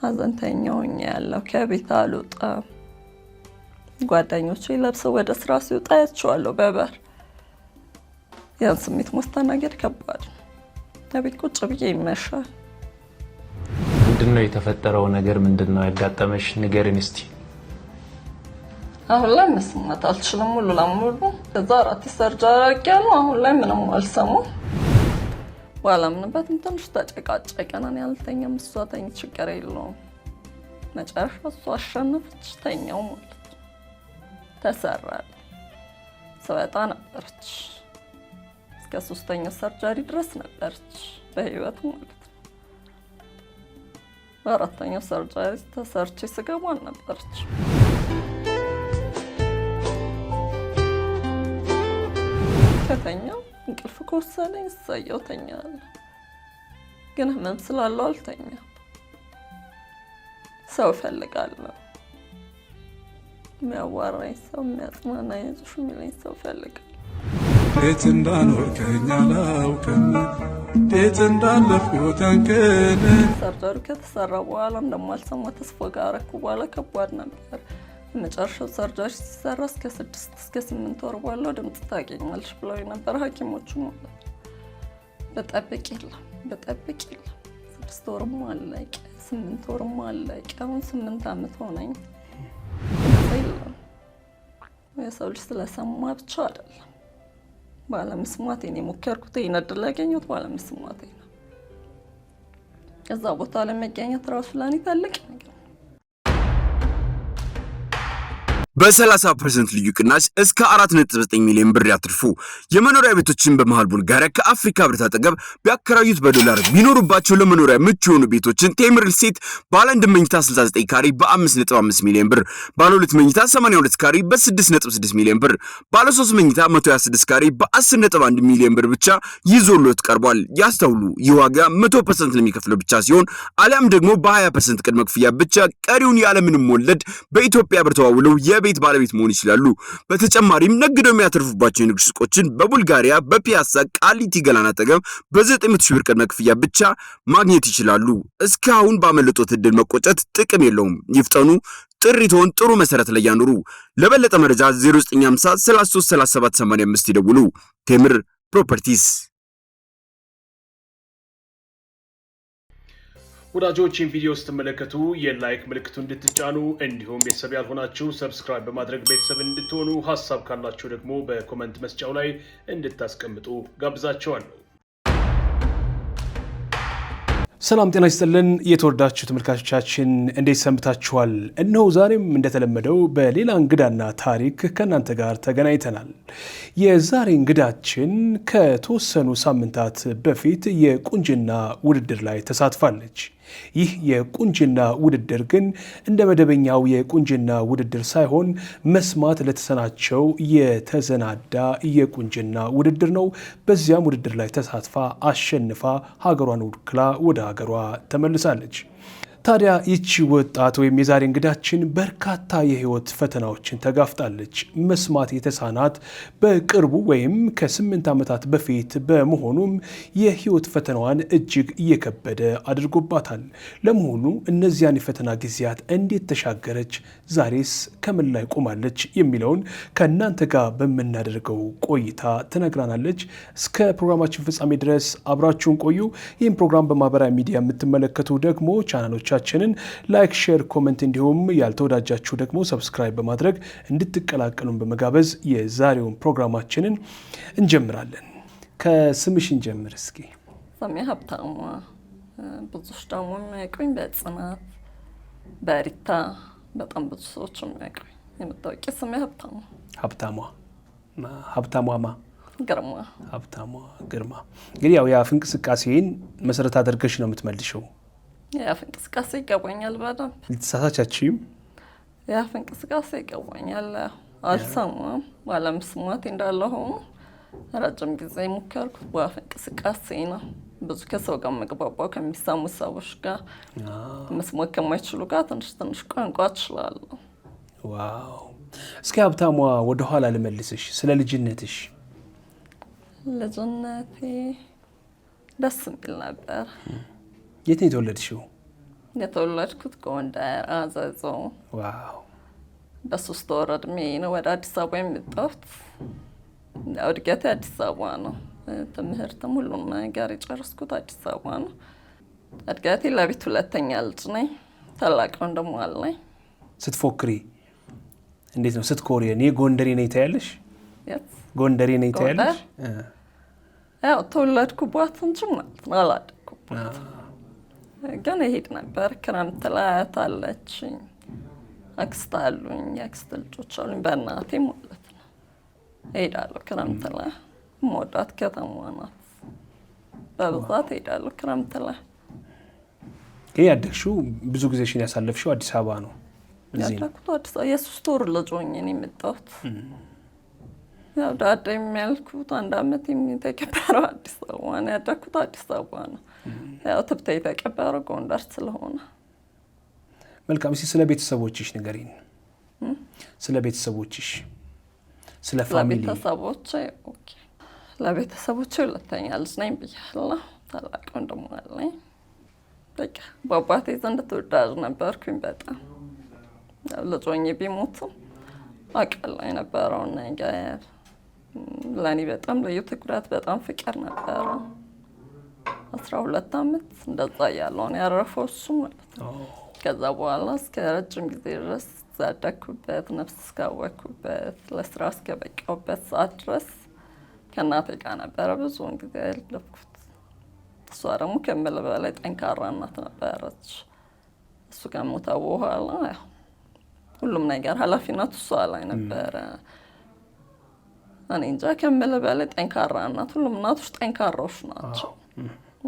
ሀዘንተኛው ያለው ከቤት አልወጣም። ጓደኞቼ ለብሰው ወደ ስራ ሲወጣ ያቸዋለሁ በበር። ያን ስሜት ማስተናገድ ከባድ ነው። ከቤት ቁጭ ብዬ ይመሻል። ምንድነው የተፈጠረው ነገር? ምንድነው ያጋጠመሽ? ንገሪን እስቲ። አሁን ላይ መስማት አልችልም ሙሉ ለሙሉ። ከዛ 4 ሰርጀሪ አድርጌያለሁ። አሁን ላይ ምንም አልሰማም። ባላምንበትም ትንሽ ተጨቃጨቀን። እኔ አልተኛም፣ እሷ ተኝ፣ ችግር የለውም። መጨረሻ እሷ አሸነፈች፣ ተኛው ማለት ነው። ተሰራል። ስወጣ ነበረች እስከ 3ኛው ሰርጀሪ ድረስ ነበረች በህይወት ማለት ነው። 4ኛው ሰርጀሪ ተሰርቼ ስገባ ነበረች። ከተኛው እንቅልፍ ከወሰነኝ እሰየው ተኛለሁ። ግን ህመም ስላለው አልተኛም። ሰው እፈልጋለሁ። የሚያዋራኝ ሰው፣ የሚያጽናናኝ፣ አይዞሽ የሚለኝ ሰው እፈልጋለሁ። ቤት እንዳኖርከኝ አላውቅም፣ ቤት እንዳለፍኩት አንቀን። ሰርጀሪ ከተሰራ በኋላ እንደማልሰማ ተስፋ ጋረኩ። በኋላ ከባድ ነበር። መጨረሻው ሰርጀሪ ሲሰራ እስከ 6 እስከ 8 ወር ባለው ድምጽ ታገኛለሽ ብለው ነበር ሐኪሞቹ ማለት ነው። በጠብቅ የለም 6 ወርም አለቀ፣ 8 ወርም አለቀ። አሁን 8 ዓመት ሆነኝ። የሰው ልጅ ስለሰማ ብቻ አይደለም፣ ባለመስማቴ ነው የሞከርኩት። ይሄን እድል ያገኘሁት ባለመስማቴ ነው። እዛ ቦታ ላይ መገኘት ራሱ ለኔ ትልቅ ነገር። በ30% ልዩ ቅናሽ እስከ 4.9 ሚሊዮን ብር ያትርፉ። የመኖሪያ ቤቶችን በመሃል ቡልጋሪያ ከአፍሪካ ህብረት አጠገብ ቢያከራዩት በዶላር ቢኖሩባቸው ለመኖሪያ ምቹ የሆኑ ቤቶችን ቴምር ሪል ስቴት ባለ 1 መኝታ 69 ካሬ በ5.5 ሚሊዮን ብር፣ ባለ 2 መኝታ 82 ካሬ በ6.6 ሚሊዮን ብር፣ ባለ 3 መኝታ 126 ካሬ በ10.1 ሚሊዮን ብር ብቻ ይዞሎት ቀርቧል። ያስተውሉ፣ ይህ ዋጋ 100% ለሚከፍለው ብቻ ሲሆን አሊያም ደግሞ በ20% ቅድመ ክፍያ ብቻ ቀሪውን ያለምንም ወለድ በኢትዮጵያ ብር ተዋውለው ቤት ባለቤት መሆን ይችላሉ። በተጨማሪም ነግደው የሚያተርፉባቸው የንግድ ሱቆችን በቡልጋሪያ በፒያሳ ቃሊቲ ገላና አጠገብ በ900 ሺህ ብር ቅድመ ክፍያ ብቻ ማግኘት ይችላሉ። እስካሁን ባመለጦት እድል መቆጨት ጥቅም የለውም። ይፍጠኑ። ጥሪቶን ጥሩ መሰረት ላይ ያኑሩ። ለበለጠ መረጃ 0950 33 37 85 ይደውሉ። ቴምር ፕሮፐርቲስ። ወዳጆችን ቪዲዮ ስትመለከቱ የላይክ ምልክቱን እንድትጫኑ እንዲሁም ቤተሰብ ያልሆናችሁ ሰብስክራይብ በማድረግ ቤተሰብ እንድትሆኑ ሐሳብ ካላችሁ ደግሞ በኮሜንት መስጫው ላይ እንድታስቀምጡ ጋብዛችኋለሁ። ሰላም ጤና ይስጥልን የተወዳችሁ ተመልካቾቻችን እንዴት ሰንብታችኋል? እነሆ ዛሬም እንደተለመደው በሌላ እንግዳና ታሪክ ከእናንተ ጋር ተገናኝተናል። የዛሬ እንግዳችን ከተወሰኑ ሳምንታት በፊት የቁንጅና ውድድር ላይ ተሳትፋለች። ይህ የቁንጅና ውድድር ግን እንደ መደበኛው የቁንጅና ውድድር ሳይሆን መስማት ለተሰናቸው የተዘናዳ የቁንጅና ውድድር ነው። በዚያም ውድድር ላይ ተሳትፋ አሸንፋ ሀገሯን ወክላ ወደ ሀገሯ ተመልሳለች። ታዲያ ይቺ ወጣት ወይም የዛሬ እንግዳችን በርካታ የህይወት ፈተናዎችን ተጋፍጣለች። መስማት የተሳናት በቅርቡ ወይም ከ8 ዓመታት በፊት በመሆኑም የህይወት ፈተናዋን እጅግ እየከበደ አድርጎባታል። ለመሆኑ እነዚያን የፈተና ጊዜያት እንዴት ተሻገረች? ዛሬስ ከምን ላይ ቆማለች? የሚለውን ከእናንተ ጋር በምናደርገው ቆይታ ትነግራናለች። እስከ ፕሮግራማችን ፍጻሜ ድረስ አብራችሁን ቆዩ። ይህም ፕሮግራም በማህበራዊ ሚዲያ የምትመለከቱ ደግሞ ቻናሎቻችንን ላይክ፣ ሼር፣ ኮሜንት እንዲሁም ያልተወዳጃችሁ ደግሞ ሰብስክራይብ በማድረግ እንድትቀላቀሉን በመጋበዝ የዛሬውን ፕሮግራማችንን እንጀምራለን። ከስምሽን ጀምር እስኪ። ስሜ ሀብታሟ፣ ብዙዎች ደግሞ የሚያውቁኝ በጽናት በሪታ፣ በጣም ብዙ ሰዎች የሚያውቁኝ። የምታውቂ ስሜ ሀብታሟ። ሀብታሟማ ግርማ። ሀብታሟ ግርማ። እንግዲህ ያው የአፍ እንቅስቃሴን መሰረት አድርገሽ ነው የምትመልሸው። የአፍ እንቅስቃሴ ይገባኛል በደንብ። ልትሳሳቻችም? የአፍ እንቅስቃሴ ይገባኛል። አልሰማም። ባለመስማቴ እንዳለ ሆኖ ረጅም ጊዜ ሞከርኩት። በአፍ እንቅስቃሴ ነው ብዙ ከሰው ጋር መግባባው፣ ከሚሰሙ ሰዎች ጋር፣ መስማት ከማይችሉ ጋር ትንሽ ቋንቋ እችላለሁ። ዋው! እስኪ ሀብታሟ ወደኋላ ልመልስሽ፣ ስለ ልጅነትሽ። ልጅነቴ ደስ የሚል ነበር። የት ነው የተወለድሽው? የተወለድኩት ጎንደር አዘዞ። ዋው! በ3 ወር እድሜ ነው ወደ አዲስ አበባ የመጣሁት። ያው እድገቴ አዲስ አበባ ነው። ትምህርትም ሁሉም ነገር የጨረስኩት አዲስ አበባ ነው። እድገቴ ለቤት ሁለተኛ ልጅ ነኝ። ታላቅ ወንድም አለኝ። ስትፎክሪ እንዴት ነው ስትኮሪ? እኔ ጎንደሬ ነኝ ታያለሽ? ጎንደሬ ነኝ ታያለሽ? ያው ተወለድኩባት እንጂ ማለት ነው አላደግኩባት። ግን እሄድ ነበር። ክረምት ላይ አያት አለችኝ፣ አክስት አሉኝ፣ የአክስት ልጆች አሉኝ በእናቴ ማለት ነው። እሄዳለሁ ክረምት ላይ። የምወዳት ከተማ ናት። በብዛት እሄዳለሁ ክረምት ላይ። ይሄ ያደግሽው ብዙ ጊዜሽን ያሳለፍሽው አዲስ አበባ ነው? ያደግኩት አዲስ አበባ የ3 ወር ልጅ ሆኜ ነው የመጣሁት። ያው ዳዳ የሚያልኩት 1 ዓመት የተቀበረው አዲስ አበባ ነው። ያደግኩት አዲስ አበባ ነው። ያው ትብታ የተቀበረው ጎንደር ስለሆነ። መልካም። እስኪ ስለ ቤተሰቦችሽ ንገሪኝ። ስለ ቤተሰቦችሽ፣ ስለ ፋሚሊ። ለቤተሰቦቼ ሁለተኛ ልጅ ነኝ ብያለሁ። ታላቅ ወንድም አለኝ። በቃ በአባቴ ዘንድ ተወዳጅ ነበርኩኝ በጣም። ልጅ ሆኜ ቢሞትም አውቃለሁ የነበረውን ነገር። ለእኔ በጣም ልዩ ትኩረት፣ በጣም ፍቅር ነበረ። 12 ዓመት እንደዛ እያለሁ ነው ያረፈው እሱ ማለት ነው። ከዛ በኋላ እስከ ረጅም ጊዜ ድረስ ያደግኩበት፣ ነፍስ እስካወቅኩበት፣ ለስራ እስከበቃሁበት ሰዓት ድረስ ከእናቴ ጋር ነበረ ብዙውን ጊዜ ያለፍኩት። እሷ ደግሞ ከምል በላይ ጠንካራ እናት ነበረች። እሱ ከሞተ በኋላ ሁሉም ነገር ኃላፊነቱ እሷ ላይ ነበረ። እኔ እንጃ ከምል በላይ ጠንካራ እናት። ሁሉም እናቶች ጠንካራዎች ናቸው፣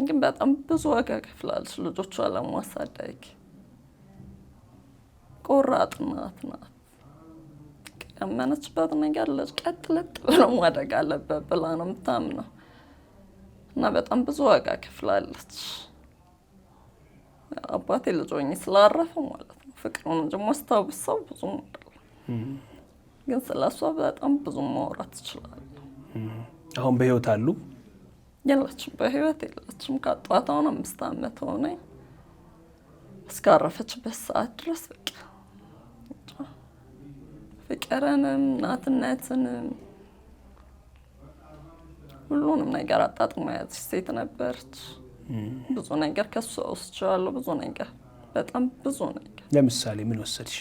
ግን በጣም ብዙ ዋጋ ከፍላለች ልጆቿ ለማሳደግ። ቆራጥ እናት ናት። ያመነችበት ነገር ልጅ ቀጥ ለጥ ብሎ ማደግ አለበት ብላ ነው የምታምነው እና በጣም ብዙ ዋጋ ከፍላለች። አባቴ ልጅ ሆኜ ስላረፈ ማለት ነው ፍቅሩን እንጂ ማስታወሰው ብዙም አይደለም፣ ግን ስለሷ በጣም ብዙ ማውራት እችላለሁ። አሁን በህይወት አሉ? የለችም፣ በህይወት የለችም። ካጧት አሁን 5 ዓመት ሆነኝ። እስካረፈችበት ሰዓት ድረስ በቃ ፍቅርንም እናትነትንም ሁሉንም ነገር አጣጥማ ያዘች ሴት ነበረች። ብዙ ነገር ከሷ ወስጃለሁ። ብዙ ነገር፣ በጣም ብዙ ነገር። ለምሳሌ ምን ወሰድሽ?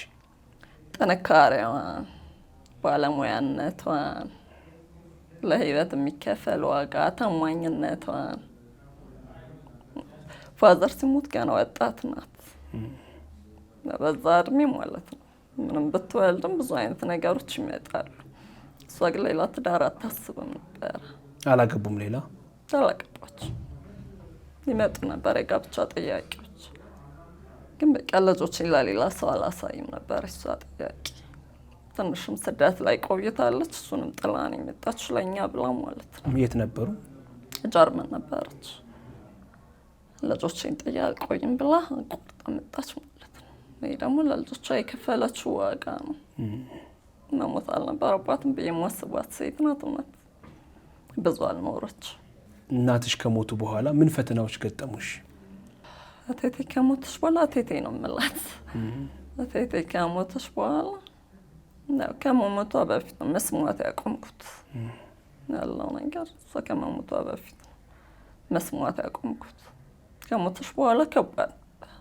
ጥንካሬዋን፣ ባለሙያነቷን፣ ለህይወት የሚከፈል ዋጋ፣ ታማኝነቷን። ፋዘር ሲሞት ገና ወጣት ናት፣ በዛ እድሜ ማለት ነው። ምንም ብትወልድም ብዙ አይነት ነገሮች ይመጣሉ። እሷ ግን ሌላ ትዳር አታስብም ነበር። አላገቡም? ሌላ አላገባችም። ይመጡ ነበር የጋብቻ ጥያቄዎች፣ ግን በቃ ልጆችን ለሌላ ሰው አላሳይም ነበር እሷ ጥያቄ። ትንሽም ስደት ላይ ቆይታለች። እሱንም ጥላን የመጣችው ለእኛ ብላ ማለት ነው። የት ነበሩ? ጀርመን ነበረች። ልጆችን ጥያ አልቆይም ብላ ቆርጣ መጣች ማለት ነው። ይሄ ደግሞ ለልጆቿ የከፈለችው ዋጋ ነው። መሞት አልነበረባትም ብዬ የማስባት ሴት ናት። እውነት ብዙ አልኖረች። እናትሽ ከሞቱ በኋላ ምን ፈተናዎች ገጠሙሽ? እቴቴ ከሞተች በኋላ እቴቴ ነው የምላት። እቴቴ ከሞተች በኋላ ከመሞቷ በፊት ነው መስማት ያቆምኩት ያለው ነገር። እሷ ከመሞቷ በፊት ነው መስማት ያቆምኩት። ከሞተች በኋላ ከባድ ነበር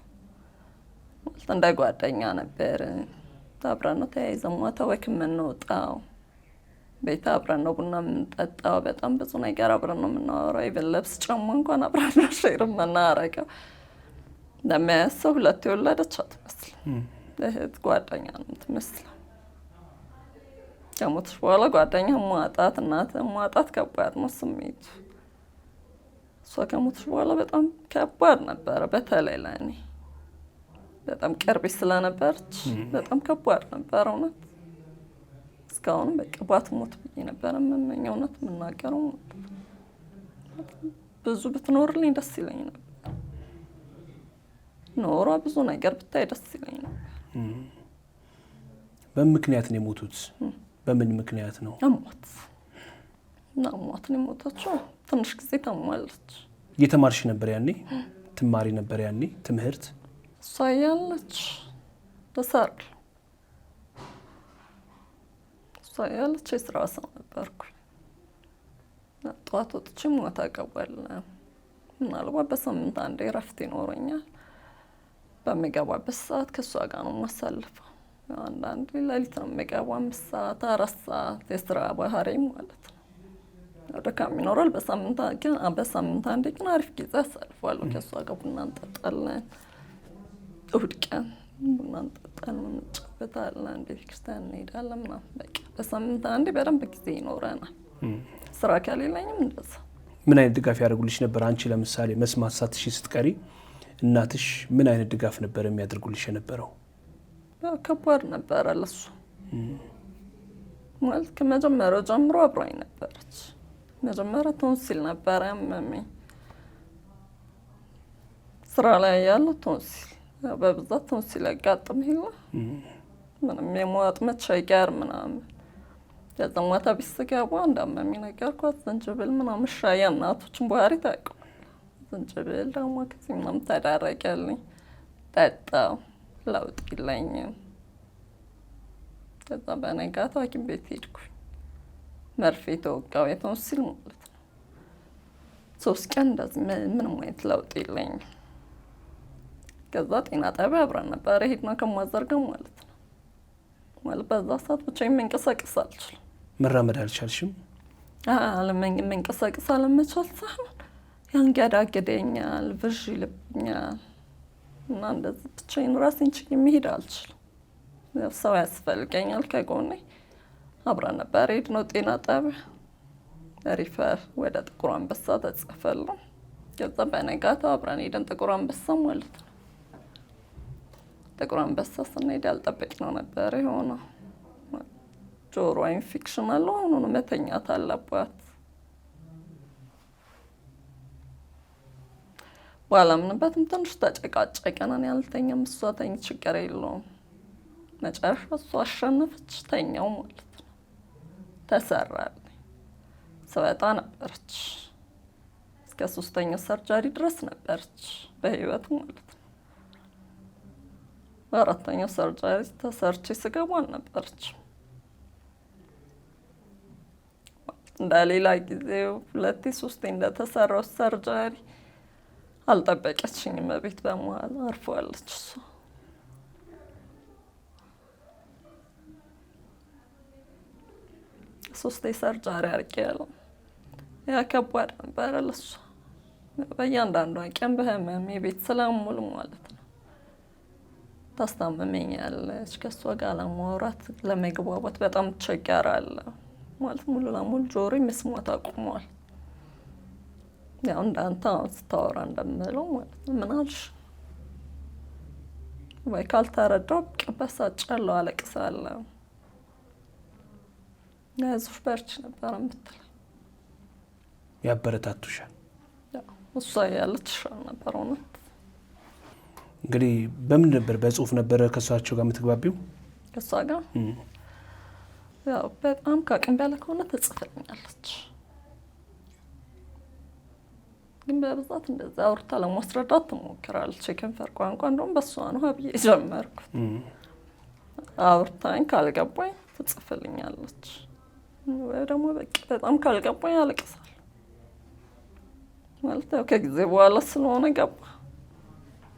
ማለት እንደ ጓደኛ ነበር። አብረን ነው ተያይዘን ማታ ወክ የምንወጣው፣ ቤት አብረን ነው ቡና የምንጠጣው። በጣም ብዙ ነገር አብረን ነው የምናወራው። ኢቨን ልብስ ጫማ እንኳን አብረን ነው ሼር የምናረገው። ለሚያሰው 2 የወለደች አትመስልም። እህት ጓደኛ ነው የምትመስለው። ከሞተች በኋላ ጓደኛ ማጣት፣ እናት ማጣት ከባድ ነው ስሜቱ። እሷ ከሞተች በኋላ በጣም ከባድ ነበረ። በተለይ ለእኔ በጣም ቅርቤ ስለነበረች በጣም ከባድ ነበረ እውነት። እስካሁንም በቃ ባትሞት ብዬ ነበረ የምመኘው እውነት የምናገረው። ብዙ ብትኖርልኝ ደስ ይለኝ ነበር። ኖሯ ብዙ ነገር ብታይ ደስ ይለኝ ነበር። በምን ምክንያት ነው የሞቱት? በምን ምክንያት ነው? አሟት ነው የሞተችው። ትንሽ ጊዜ ታሟለች። እየተማርሽ ነበር ያኔ? ትማሪ ነበር ያኔ ትምህርት? እሷያለች ተሰርል እሷያለች የስራ ሰው ነበርኩ። ጠዋት ወጥቼ ማታ እገባለሁ። ምናልባት በሳምንት አንዴ እረፍት ይኖረኛል። በምገባበት ሰዓት ከእሷ ጋር ነው የማሳልፈው። አንዳንዴ ሌሊት ነው የምገባው 5 ሰዓት 4 ሰዓት የስራ ባህሪ ማለት ነው። ድካም ይኖራል። በሳምንት አንዴ ግን አሪፍ ጊዜ አሳልፋለሁ ከእሷ ጋር። ቡና እንጠጣለን፣ እሑድ ቀን ቡና እንጠጣለን፣ እንጫወታለን፣ ቤተክርስቲያን እንሄዳለን ምናምን። በቃ በሳምንት አንዴ በደንብ ጊዜ ይኖረናል። ስራ ከሌለኝም እንደዛ። ምን አይነት ድጋፍ ያደርጉልሽ ነበር? አንቺ ለምሳሌ መስማት ሳትሽ ስትቀሪ እናትሽ ምን አይነት ድጋፍ ነበር የሚያደርጉልሽ የነበረው? ከባድ ነበረ ለሱ ማለት ከመጀመሪያው ጀምሮ አብራኝ ነበረች። መጀመሪያ ቶንሲል ነበረ ያመመኝ። ስራ ላይ ያለው ቶንሲል በብዛት ቶንሲል ያጋጥምህ ይላ ምንም የመዋጥ መቸገር ምናምን። ከዛ ማታ ቤት ስገባ እንዳመመኝ ነገርኳት። ዝንጅብል ምናምን ሻይ እናቶችን ባህሪ ታውቀው። ዝንጅብል ደግሞ ከዚህ ምናምን ተዳረገልኝ፣ ጠጣው፣ ለውጥ የለኝም። ከዛ በነጋታው ሐኪም ቤት ሄድኩኝ። መርፌ ተወጋው የቶንሲል ማለት ነው። 3 ቀን እንደዚህ ምንም አይነት ለውጥ የለኝም። ከዛ ጤና ጣቢያ አብረን ነበር ሄድነው ከማዘር ጋር ማለት ነው። ማለት በዛ ሰዓት ብቻዬን መንቀሳቀስ አልችልም። መራመድ አልቻልሽም? መንቀሳቀስ አለመቻል ሳይሆን ያንገዳግደኛል፣ ብዥ ይልብኛል እና እንደዚህ ብቻዬን ራሴን ችዬ መሄድ አልችልም። ሰው ያስፈልገኛል ከጎኔ። አብረን ነበር ሄድነው ጤና ጣቢያ። ሪፈር ወደ ጥቁር አንበሳ ተጻፈልን። ከዛ በነጋታው አብረን ሄደን ጥቁር አንበሳ ማለት ነው። ጥቁር አንበሳ ስንሄድ ያልጠበቅነው ነበር የሆነው። ጆሮ ኢንፌክሽን አለው፣ አሁኑኑ መተኛት አለባት። ባላምንበትም ትንሽ ተጨቃጨቀን። እኔ አልተኛም፣ እሷ ተኝ፣ ችግር የለውም። መጨረሻ እሷ አሸነፈች፣ ተኛው ማለት ነው። ተሰራልኝ። ስወጣ ነበረች እስከ 3ኛው ሰርጀሪ ድረስ ነበረች በህይወት ማለት ነው። 4ኛው ሰርጀሪ ተሰርቼ ስገባ አልነበረች። እንደሌላ ጊዜው 2-3 እንደተሰራው ሰርጀሪ አልጠበቀችኝም። ቤት በመዋል አርፈዋለች እሷ። ሶስቴ ሰርጀሪ አድርጌያለሁ። ያ ከባድ ነበረ ለሷ። በእያንዳንዷ ቀን በህመም ቤት ስለሙሉ ማለት ነው ታስታምመኛለች። ከእሷ ጋር ለማውራት ለመግባባት በጣም ትቸገራለሁ። ማለት ሙሉ ለሙሉ ጆሮዬ መስማት አቁሟል። ያው እንዳንተ ስታወራ እንደምለው ማለት ነው። ምን አልሽ ወይ ካልተረዳሁ በሳጫለሁ፣ አለቅሳለሁ። አይዞሽ በርቺ ነበር የምትለኝ። ያበረታቱሻል? እሷ ያለች ይሻል ነበር እውነት። እንግዲህ በምን ነበር? በጽሁፍ ነበረ ከእሳቸው ጋር የምትግባቢው? ከእሷ ጋር ያው በጣም ከአቅም በላይ ከሆነ ትጽፍልኛለች። ግን በብዛት እንደዛ አውርታ ለማስረዳት ትሞክራለች። የከንፈር ቋንቋ እንደውም በሷ ነው ብዬ ጀመርኩት። አውርታኝ ካልገባኝ ትጽፍልኛለች። ወይ ደግሞ በቃ በጣም ካልገባኝ አለቅሳለሁ። ማለት ያው ከጊዜ በኋላ ስለሆነ ገባ።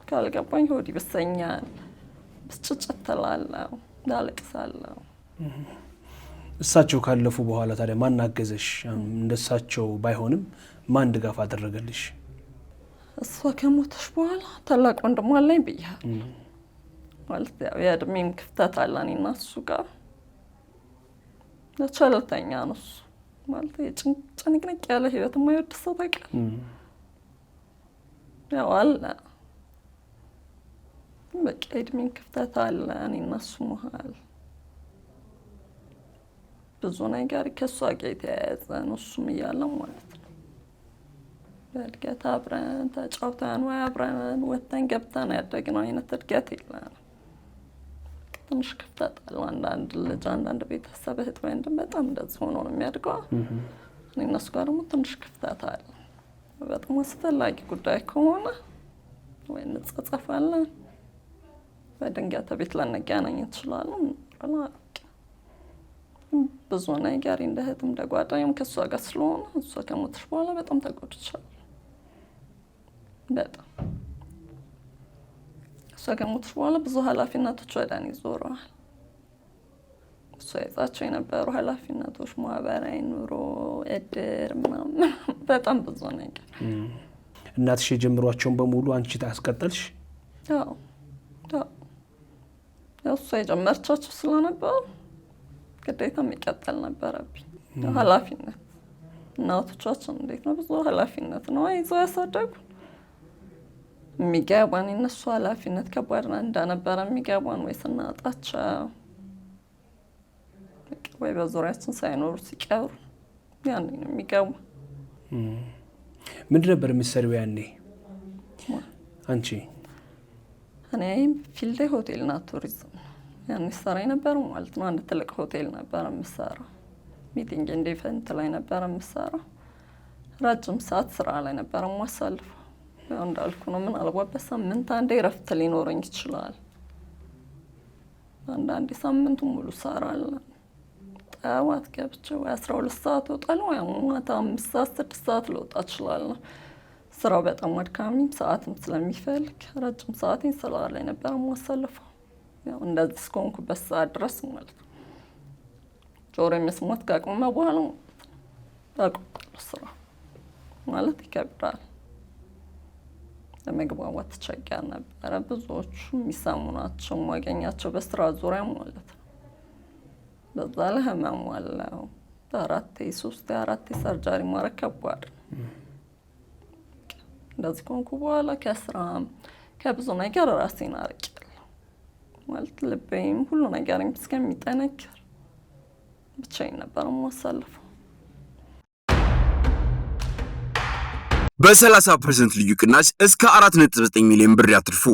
ካልገባኝ ሆድ ይብሰኛል፣ ብስጭት እላለሁ፣ አለቅሳለሁ። እሳቸው ካለፉ በኋላ ታዲያ ማን አገዘሽ? እንደሳቸው ባይሆንም ማን ድጋፍ አደረገልሽ? እሷ ከሞተሽ በኋላ ታላቅ ወንድሟ አለኝ ብያለሁ። ማለት ያው የእድሜም ክፍተት አለ እኔና እሱ ጋር። ቸልተኛ ነው እሱ። ማለት ጭንቅንቅ ያለ ህይወት የማይወድ ሰው ታውቂያለሽ። ያው አለ በቃ የእድሜም ክፍተት አለ እኔና እሱ መሀል። ብዙ ነገር ከእሷ ጋር የተያያዘ ነው እሱም እያለ ማለት ነው። በእድገት አብረን ተጫውተን ወይ አብረን ወጥተን ገብተን ያደግነው አይነት እድገት የለንም። ትንሽ ክፍተት አለው። አንዳንድ ልጅ አንዳንድ ቤተሰብ እህት ወንድም በጣም እንደዚህ ሆኖ ነው የሚያድገው። እኔ እነሱ ጋር ደግሞ ትንሽ ክፍተት አለ። በጣም አስፈላጊ ጉዳይ ከሆነ ወይ እንጸጸፋለን በድንገት ቤት ልንገናኝ እንችላለን። ብዙ ነገር እንደ እህትም እንደ ጓደኛም ከሷ ጋር ስለሆነ እሷ ከሞተች በኋላ በጣም ተጎድቻለሁ። በጣም እሷ ከሞተች በኋላ ብዙ ኃላፊነቶች ወደ እኔ ዞረዋል። እሷ የያዛቸው የነበሩ ኃላፊነቶች ማህበራዊ ኑሮ፣ እድር ምናምን በጣም ብዙ ነገር። እናትሽ የጀመሯቸውን በሙሉ አንቺ ታስቀጠልሽ? አዎ እሷ የጀመረቻቸው ስለነበሩ ግዴታ የሚቀጠል ነበረብኝ። ኃላፊነት እናቶቻችን እንዴት ነው ብዙ ኃላፊነት ነው ይዘው ያሳደጉን። የሚገባን የነሱ ኃላፊነት ከባድ እንደነበረ የሚገባን ወይ ስናጣቸው ወይ በዙሪያችን ሳይኖሩ ሲቀሩ ያኔ ነው የሚገባን። ምንድን ነበር የምትሰሪው ያኔ አንቺ? እኔ ፊልዴ ሆቴልና ቱሪዝም ያኔ ሰራ የነበረው ማለት ነው። አንድ ትልቅ ሆቴል ነበር የምሰራው። ሚቲንግ ኤንድ ኢቨንት ላይ ነበር የምሰራው። ረጅም ሰዓት ስራ ላይ ነበር የማሳልፈው። ያው እንዳልኩ ነው። ምናልባት በሳምንት አንዴ እረፍት ሊኖረኝ ይችላል። አንዳንዴ ሳምንቱን ሙሉ እሰራለሁ። ጠዋት ገብቼ ወይ 12 ሰዓት እወጣለሁ ወይ ማታ 5 ሰዓት 6 ሰዓት ልወጣ እችላለሁ። ስራው በጣም አድካሚም ሰዓትም ስለሚፈልግ ረጅም ሰዓቴን ስራ ላይ ነበር የማሳልፈው። ያው እንደዚህ እስከሆንኩበት ሰዓት ድረስ ማለት ነው። ጆሮ መስማት ካቆመ በኋላ አቆማለሁ። ስራ ማለት ይከብዳል። ለመግባባት ተቸገር ነበረ። ብዙዎቹ የሚሰሙ ናቸው የማገኛቸው በስራ ዙሪያ ማለት ነው። በዛ ላይ ህመም አለው። 4-3-4 ሰርጀሪ ማድረግ ከባድ ነው። እንደዚህ ከሆንኩ በኋላ ከስራም ከብዙ ነገር ራሴን አርቄያለሁ። ማለት ልቤም ሁሉ ነገርም እስከሚጠነክር ብቻዬን ነበር የማሳልፈው። በ30% ልዩ ቅናሽ እስከ 4.9 ሚሊዮን ብር ያትርፉ።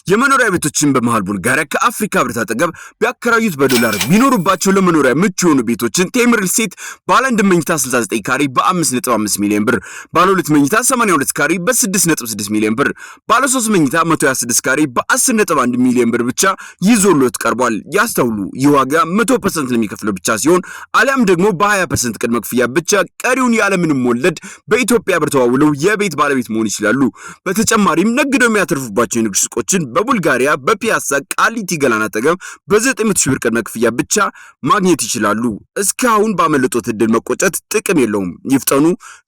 የመኖሪያ ቤቶችን በመሃል ቡልጋሪያ ከአፍሪካ ህብረት አጠገብ ቢያከራዩት በዶላር ቢኖሩባቸው ለመኖሪያ ምቹ የሆኑ ቤቶችን ቴምር ሪል ስቴት ባለ 1 መኝታ 69 ካሬ በ5.5 ሚሊዮን ብር፣ ባለ 2 መኝታ 82 ካሬ በ6.6 ሚሊዮን ብር፣ ባለ 3 መኝታ 126 ካሬ በ10.1 ሚሊዮን ብር ብቻ ይዞሎት ቀርቧል። ያስተውሉ፣ ይህ ዋጋ 100% ለሚከፍለው ብቻ ሲሆን አሊያም ደግሞ በ20% ቅድመ ክፍያ ብቻ ቀሪውን ያለምንም ወለድ በኢትዮጵያ ብር ተዋውለው ቤት ባለቤት መሆን ይችላሉ። በተጨማሪም ነግደው የሚያተርፉባቸው የንግድ ሱቆችን በቡልጋሪያ በፒያሳ ቃሊቲ ገላን አጠገብ በ900 ሺህ ብር ቅድመ ክፍያ ብቻ ማግኘት ይችላሉ። እስካሁን ባመለጦት እድል መቆጨት ጥቅም የለውም። ይፍጠኑ።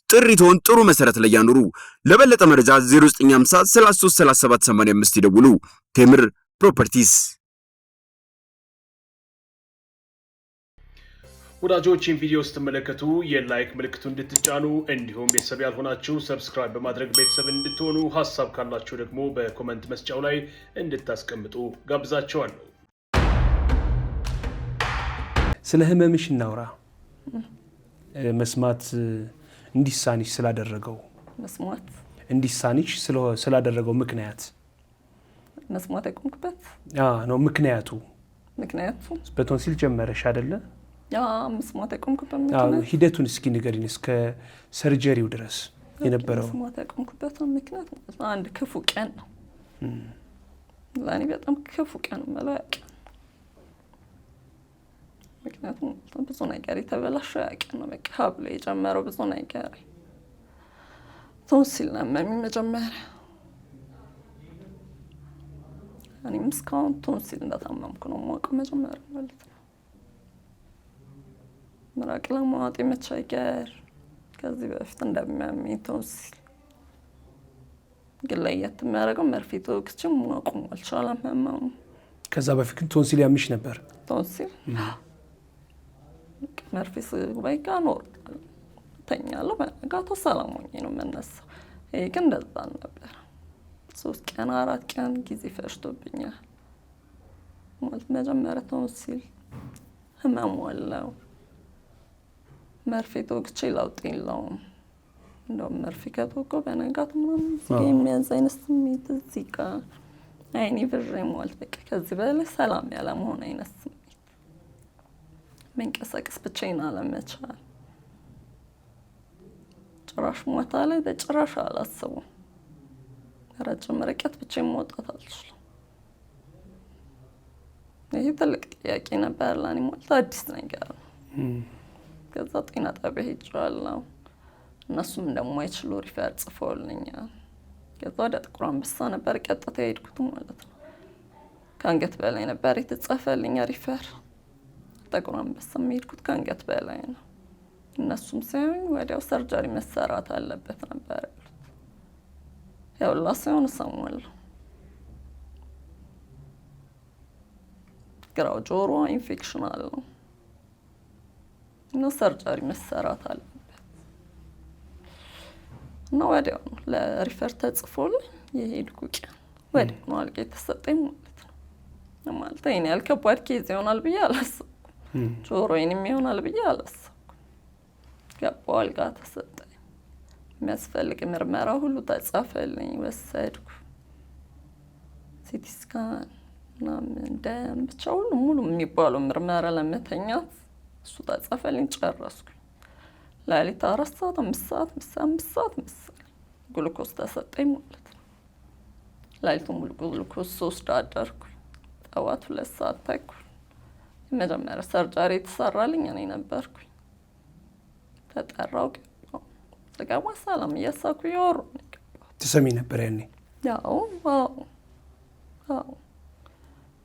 ጥሪቶን ጥሩ መሰረት ላይ ያኑሩ። ለበለጠ መረጃ 0950 33 37 85 ይደውሉ። ቴምር ፕሮፐርቲስ። ወዳጆች ይህን ቪዲዮ ስትመለከቱ የላይክ ምልክቱ እንድትጫኑ እንዲሁም ቤተሰብ ያልሆናችሁ ሰብስክራይብ በማድረግ ቤተሰብ እንድትሆኑ ሀሳብ ካላችሁ ደግሞ በኮመንት መስጫው ላይ እንድታስቀምጡ ጋብዛችኋለሁ። ስለ ህመምሽ እናውራ። መስማት እንዲሳንሽ ስላደረገው መስማት እንዲሳንሽ ስላደረገው ምክንያት መስማት ያቆምኩበት ነው። ምክንያቱ በቶንሲል ጀመረሽ አይደለ? መስማት ያቆምኩበት ምክንያት ሂደቱን እስኪ ንገሪኝ። እስከ ሰርጀሪው ድረስ የነበረው መስማት ያቆምኩበት ምክንያት አንድ ክፉ ቀን ነው። ለእኔ በጣም ክፉ ቀን መላቅ። ምክንያቱም ብዙ ነገር የተበላሸ ቀን ነው። በቃ ሀብሎ የጀመረው ብዙ ነገር ቶንሲል ነመሚ መጀመሪያ። እኔም እስካሁን ቶንሲል እንደታመምኩ ነው የማውቀው መጀመሪያ ማለት ነው። ምራቅ ለማዋጥ የመቸገር ከዚህ በፊት እንደሚያመኝ ቶንሲል ግን ለየት የሚያደርገው መርፌ ተወግቼ ማቆም አልቻለም ህመሙ። ከዛ በፊት ግን ቶንሲል ያምሽ ነበር? ቶንሲል መርፌ ስወጋ ጋር ኖርማል ተኛለሁ። በነጋታው ሰላም ሆኜ ነው የምነሳው። ይሄ ግን እንደዛ ነበር። 3 ቀን 4 ቀን ጊዜ ፈጅቶብኛል። ማለት መጀመሪያ ቶንሲል ህመሙ አለው። መርፌ ተወግቼ ለውጥ የለውም። እንደውም መርፌ ከተወጋሁ በነጋታው ምናምን የሚያዝ አይነት ስሜት እዚህ ጋር አይኔ ብሬ ማለት በቃ ከዚህ በላይ ሰላም ያለ መሆን አይነት ስሜት፣ መንቀሳቀስ ብቻዬን አለመቻል። ጭራሽ ማታ ላይ በጭራሽ አላስብም። ረጅም ርቀት ብቻዬን መውጣት አልችልም። ይሄ ትልቅ ጥያቄ ነበር ለእኔ ማለት አዲስ ነገር። ከዛ ጤና ጣቢያ ሄጃለሁ። እነሱም እንደማይችሉ ሪፈር ጽፈውልኛል። ከዛ ወደ ጥቁር አንበሳ ነበር ቀጥታ የሄድኩት ማለት ነው። ከአንገት በላይ ነበር የተጻፈልኝ ሪፈር። ጥቁር አንበሳ የሄድኩት ከአንገት በላይ ነው። እነሱም ሳይሆን ወዲያው ሰርጀሪ መሰራት አለበት ነበር ያሉት። ያው ላሳውን ሰማለሁ። ግራው ጆሮ ኢንፌክሽን አለው እና ሰርጀሪ መሰራት አለበት እና ወዲያው ነው ለሪፈር ተጽፎልኝ የሄድኩት። ወዲያው ነው አልጋ የተሰጠኝ ማለት ነው። ማለት እኔ ያልከባድ ኬዝ ይሆናል ብዬ አላሰብኩም። ጆሮዬንም ይሆናል ብዬ አላሰብኩም። ገባሁ፣ አልጋ ተሰጠኝ። የሚያስፈልግ ምርመራ ሁሉ ተጻፈልኝ፣ ወሰድኩ። ሲቲ ስካን ምናምን ደም ብቻ ሁሉ ሙሉ የሚባለው ምርመራ ለመተኛት እሱ ተጻፈልኝ፣ ጨረስኩኝ። ሌሊት 4 ሰዓት 5 ሰዓት 5 ሰዓት መሰለኝ ግሉኮስ ተሰጠኝ ማለት ነው። ሌሊቱን ሙሉ ግሉኮስ 3 አደርኩኝ። ጠዋት 2 ሰዓት ተኩል የመጀመሪያ ሰርጀሪ የተሰራልኝ እኔ ነበርኩኝ። ተጠራው ገባ ሰላም እያሳኩ ያወሩ ትሰሚ ነበር ያኔ? ያው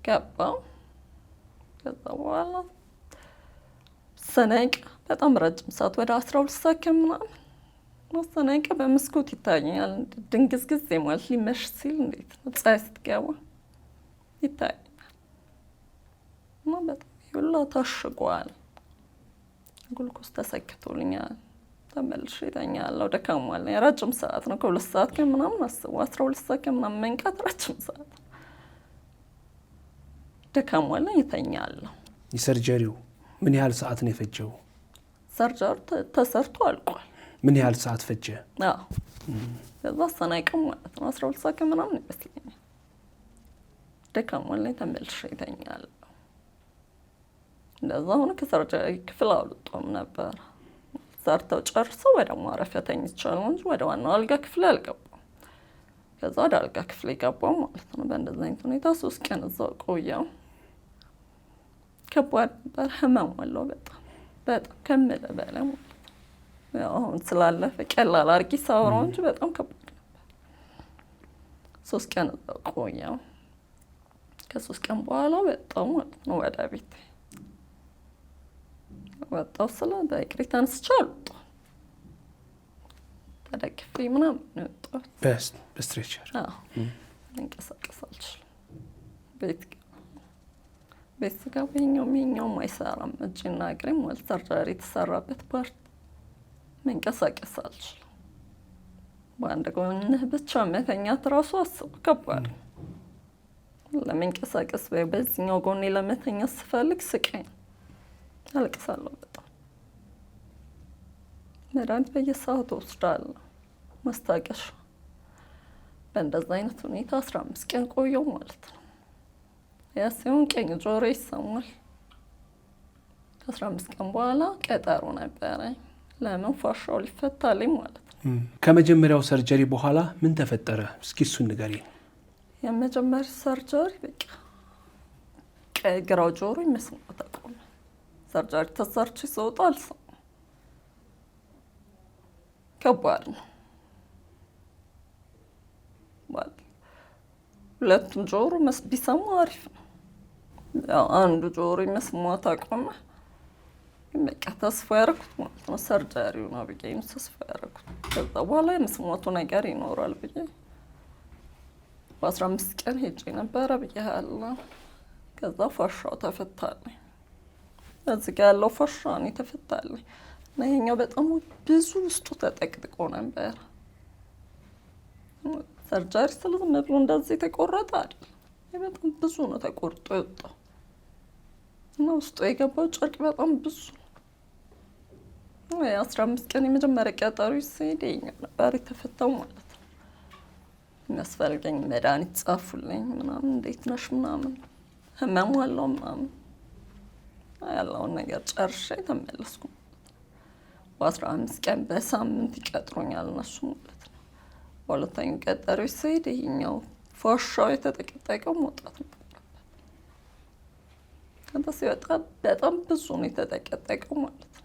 ገባው። ከዛ በኋላ ሰነቅ በጣም ረጅም ሰዓት ወደ 12 ሰዓት ከምናምን ሰነቅ በመስኮት ይታየኛል። ድንግዝግዝ ማለት ሊመሽ ሲል እንዴት ነው ፀሐይ ስትገባ ይታየኛል። እና በጣም ሁላ ታሽጓል። ግሉኮስ ተሰክቶልኛል። ተመልሼ እተኛለሁ። ደካሟል። ረጅም ሰዓት ነው። ከ2 ሰዓት ከምናምን አስቡ 12 ሰዓት ከምናምን መንቃት ረጅም ሰዓት ደካሟል። እተኛለሁ። የሰርጀሪው ምን ያህል ሰዓት ነው የፈጀው? ሰርጀሪው ተሰርቶ አልቋል። ምን ያህል ሰዓት ፈጀ? አዎ ከዛ ሰናይቀም ማለት ነው 12 ሰዓት ከምናምን ይመስለኛል። ደካሟል። ተመልሼ እተኛለሁ። እንደዛ ሆነ። ከሰርጀሪ ክፍል አልወጣሁም ነበር። ሰርተው ጨርሰው ወደ ማረፊያ ተኝቻለሁ እንጂ ወደ ዋናው አልጋ ክፍል አልገባም። ከዛ ወደ አልጋ ክፍል ገባሁ ማለት ነው። በእንደዛ አይነት ሁኔታ 3 ቀን እዛው ቆየሁ። ከባድ ነበር። ህመም አለው በጣም ከምልህ በላይ ማለት ነው። አሁን ስላለፈ ቀላል አድርጌ ሳወራው እንጂ በጣም ከባድ ነበር። 3 ቀን እዛው ቆየሁ። ከ3 ቀን በኋላ ወጣሁ ማለት ነው ወደ ቤቴ። ወጣሁ ስለ በእግሬ ተነስቼ አልወጣሁም። ተደግፌ ምናምን ወጣሁት በስትሬቸር። መንቀሳቀስ አልችልም። ቤት ስገባ ይኸኛውም አይሰራም። እጄና እግሬ ማለት ሰርጀሪ የተሰራበት ፓርት መንቀሳቀስ አልችልም። በአንድ ጎንህ ብቻ መተኛት እራሱ አስቡ ከባድ ነው። ለመንቀሳቀስ በዚህኛው ጎኔ ለመተኛት ስፈልግ ስቃይ ነው። አለቅሳለሁ በጣም። መድኃኒት በየሰዓቱ ወስዳለሁ ማስታገሻ። በእንደዛ አይነት ሁኔታ 15 ቀን ቆየሁ ማለት ነው። ያ ሲሆን ቀኝ ጆሮ ይሰማል። ከ15 ቀን በኋላ ቀጠሮ ነበረ ለምን ፋሻው ሊፈታልኝ ማለት ነው። ከመጀመሪያው ሰርጀሪ በኋላ ምን ተፈጠረ? እስኪ እሱን ንገሪኝ። የመጀመሪያው ሰርጀሪ በቃ ግራው ጆሮ መስማት አቆመ። ሰርጀሪ ተሰርቼ ስወጣ አልሰማም። ከባድ ነው። ሁለቱም ጆሮ ቢሰማ አሪፍ ነው። አንዱ ጆሮ መስማት አቆመ። በቃ ተስፋ ያደረኩት ማለት ነው ሰርጀሪው ነው ብዬ ተስፋ ያደረኩት። ከዛ በኋላ የመስማቱ ነገር ይኖራል ብዬ በ15 ቀን ሄጄ ነበረ ብያለሁ። ከዛ ፋሻው ተፈታልኝ። እዚህ ጋ ያለው ፋሻ ነው የተፈታልኝ እና ይሄኛው በጣም ብዙ ውስጡ ተጠቅጥቆ ነበር። ሰርጀሪ ስለዝም ብሎ እንደዚህ የተቆረጠ አይደል። በጣም ብዙ ነው ተቆርጦ የወጣው እና ውስጡ የገባው ጨርቅ በጣም ብዙ ነው። 15 ቀን የመጀመሪያ ቀጠሮ ሲሄድ ይኸኛው ነበር የተፈታው ማለት ነው። የሚያስፈልገኝ መድኃኒት ጻፉልኝ ምናምን፣ እንዴት ነሽ ምናምን፣ ህመሙ አለው ምናምን ያለውን ነገር ጨርሼ ተመለስኩ። በ15 ቀን በሳምንት ይቀጥሩኛል እነሱ ማለት ነው። በሁለተኛው ቀጠሮ ሲሄድ ይኸኛው ፋሻው የተጠቀጠቀው መውጣት ነበረበት። ከዛ ሲወጣ በጣም ብዙ ነው የተጠቀጠቀው ማለት ነው።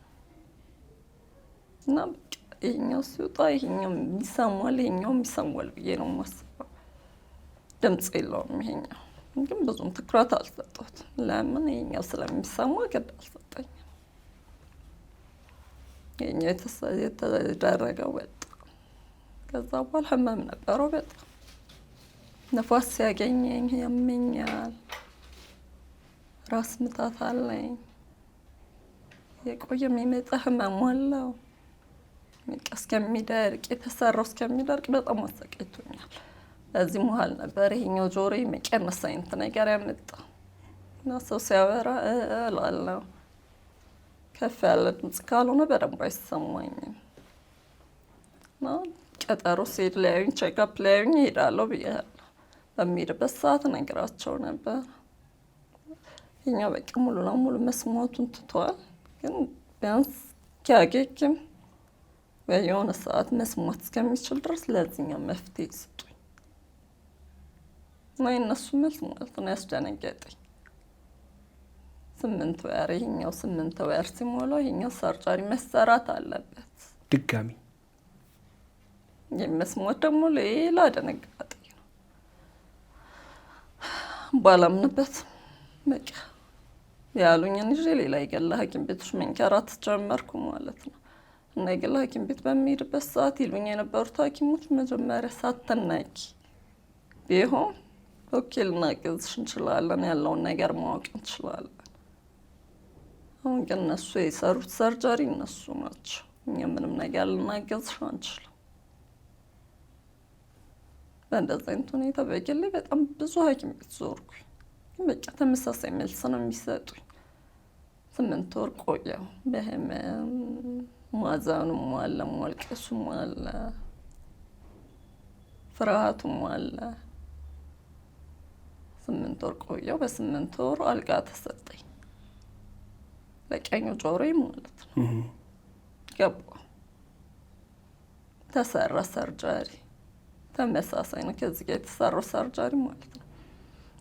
እና ይሄኛው ሲወጣ ይሄኛው ይሰማል፣ ይሄኛው ይሰማል ብዬ ነው የማስበው። ድምፅ የለውም ይሄኛው፣ ግን ብዙም ትኩረት አልሰጠሁትም። ለምን ይሄኛው ስለሚሰማ ግድ አልሰጠኝም። ይሄኛው የተደረገው ወጣ። ከዛ በኋላ ህመም ነበረው በጣም ነፋስ ሲያገኘኝ ያመኛል፣ ራስ ምታት አለኝ፣ የቆየ የሚመጣ ህመም አለው። እስከሚደርቅ የተሰራው እስከሚደርቅ በጣም አሰቃይቶኛል። በዚህ መሀል ነበር ይሄኛው ጆሮዬ መቀነስ አይነት ነገር ያመጣ እና ሰው ሲያወራ እላለሁ። ከፍ ያለ ድምፅ ካልሆነ በደንብ አይሰማኝም። እና ቀጠሮ ሲሄድ ሊያዩኝ ቼክአፕ ሊያዩኝ እሄዳለሁ ብያለሁ። በሚሄድበት ሰዓት እነግራቸው ነበር። ይሄኛው በቃ ሙሉ ለሙሉ መስማቱን ትቷል፣ ግን ቢያንስ ኪያጌክም በየሆነ ሰዓት መስማት እስከሚችል ድረስ ለዚህኛው መፍትሄ ይስጡኝ እና የእነሱ መልስ ማለት ነው ያስደነገጠኝ። 8 ወር ይሄኛው 8 ወር ሲሞላው ይሄኛው ሰርጀሪ መሰራት አለበት ድጋሚ። የመስማት ደግሞ ሌላ ደነጋጤ ነው። ባላምንበት በቃ ያሉኝን ይዤ ሌላ የግል ሐኪም ቤቶች መንከራት ጀመርኩ ማለት ነው። እና የግል ሐኪም ቤት በሚሄድበት ሰዓት ይሉኝ የነበሩት ሐኪሞች መጀመሪያ ሳትናቂ ቢሆን ኦኬ ልናግዝሽ እንችላለን፣ ያለውን ነገር ማወቅ እንችላለን። አሁን ግን እነሱ የሰሩት ሰርጀሪ እነሱ ናቸው። እኛ ምንም ነገር ልናገዝሽ አንችልም። በእንደዚህ አይነት ሁኔታ በግሌ በጣም ብዙ ሐኪም ቤት ዞርኩኝ፣ ግን በቃ ተመሳሳይ መልስ ነው የሚሰጡኝ። 8 ወር ቆየሁ። በህመም ማዘኑም አለ፣ ማልቀሱም አለ፣ ፍርሃቱም አለ። 8 ወር ቆየሁ። በ8 ወር አልጋ ተሰጠኝ ለቀኙ ጆሮዬ ማለት ነው። ገባሁ፣ ተሰራ ሰርጀሪ። ተመሳሳይ ነው ከዚህ ጋር የተሰራው ሰርጀሪ ማለት ነው።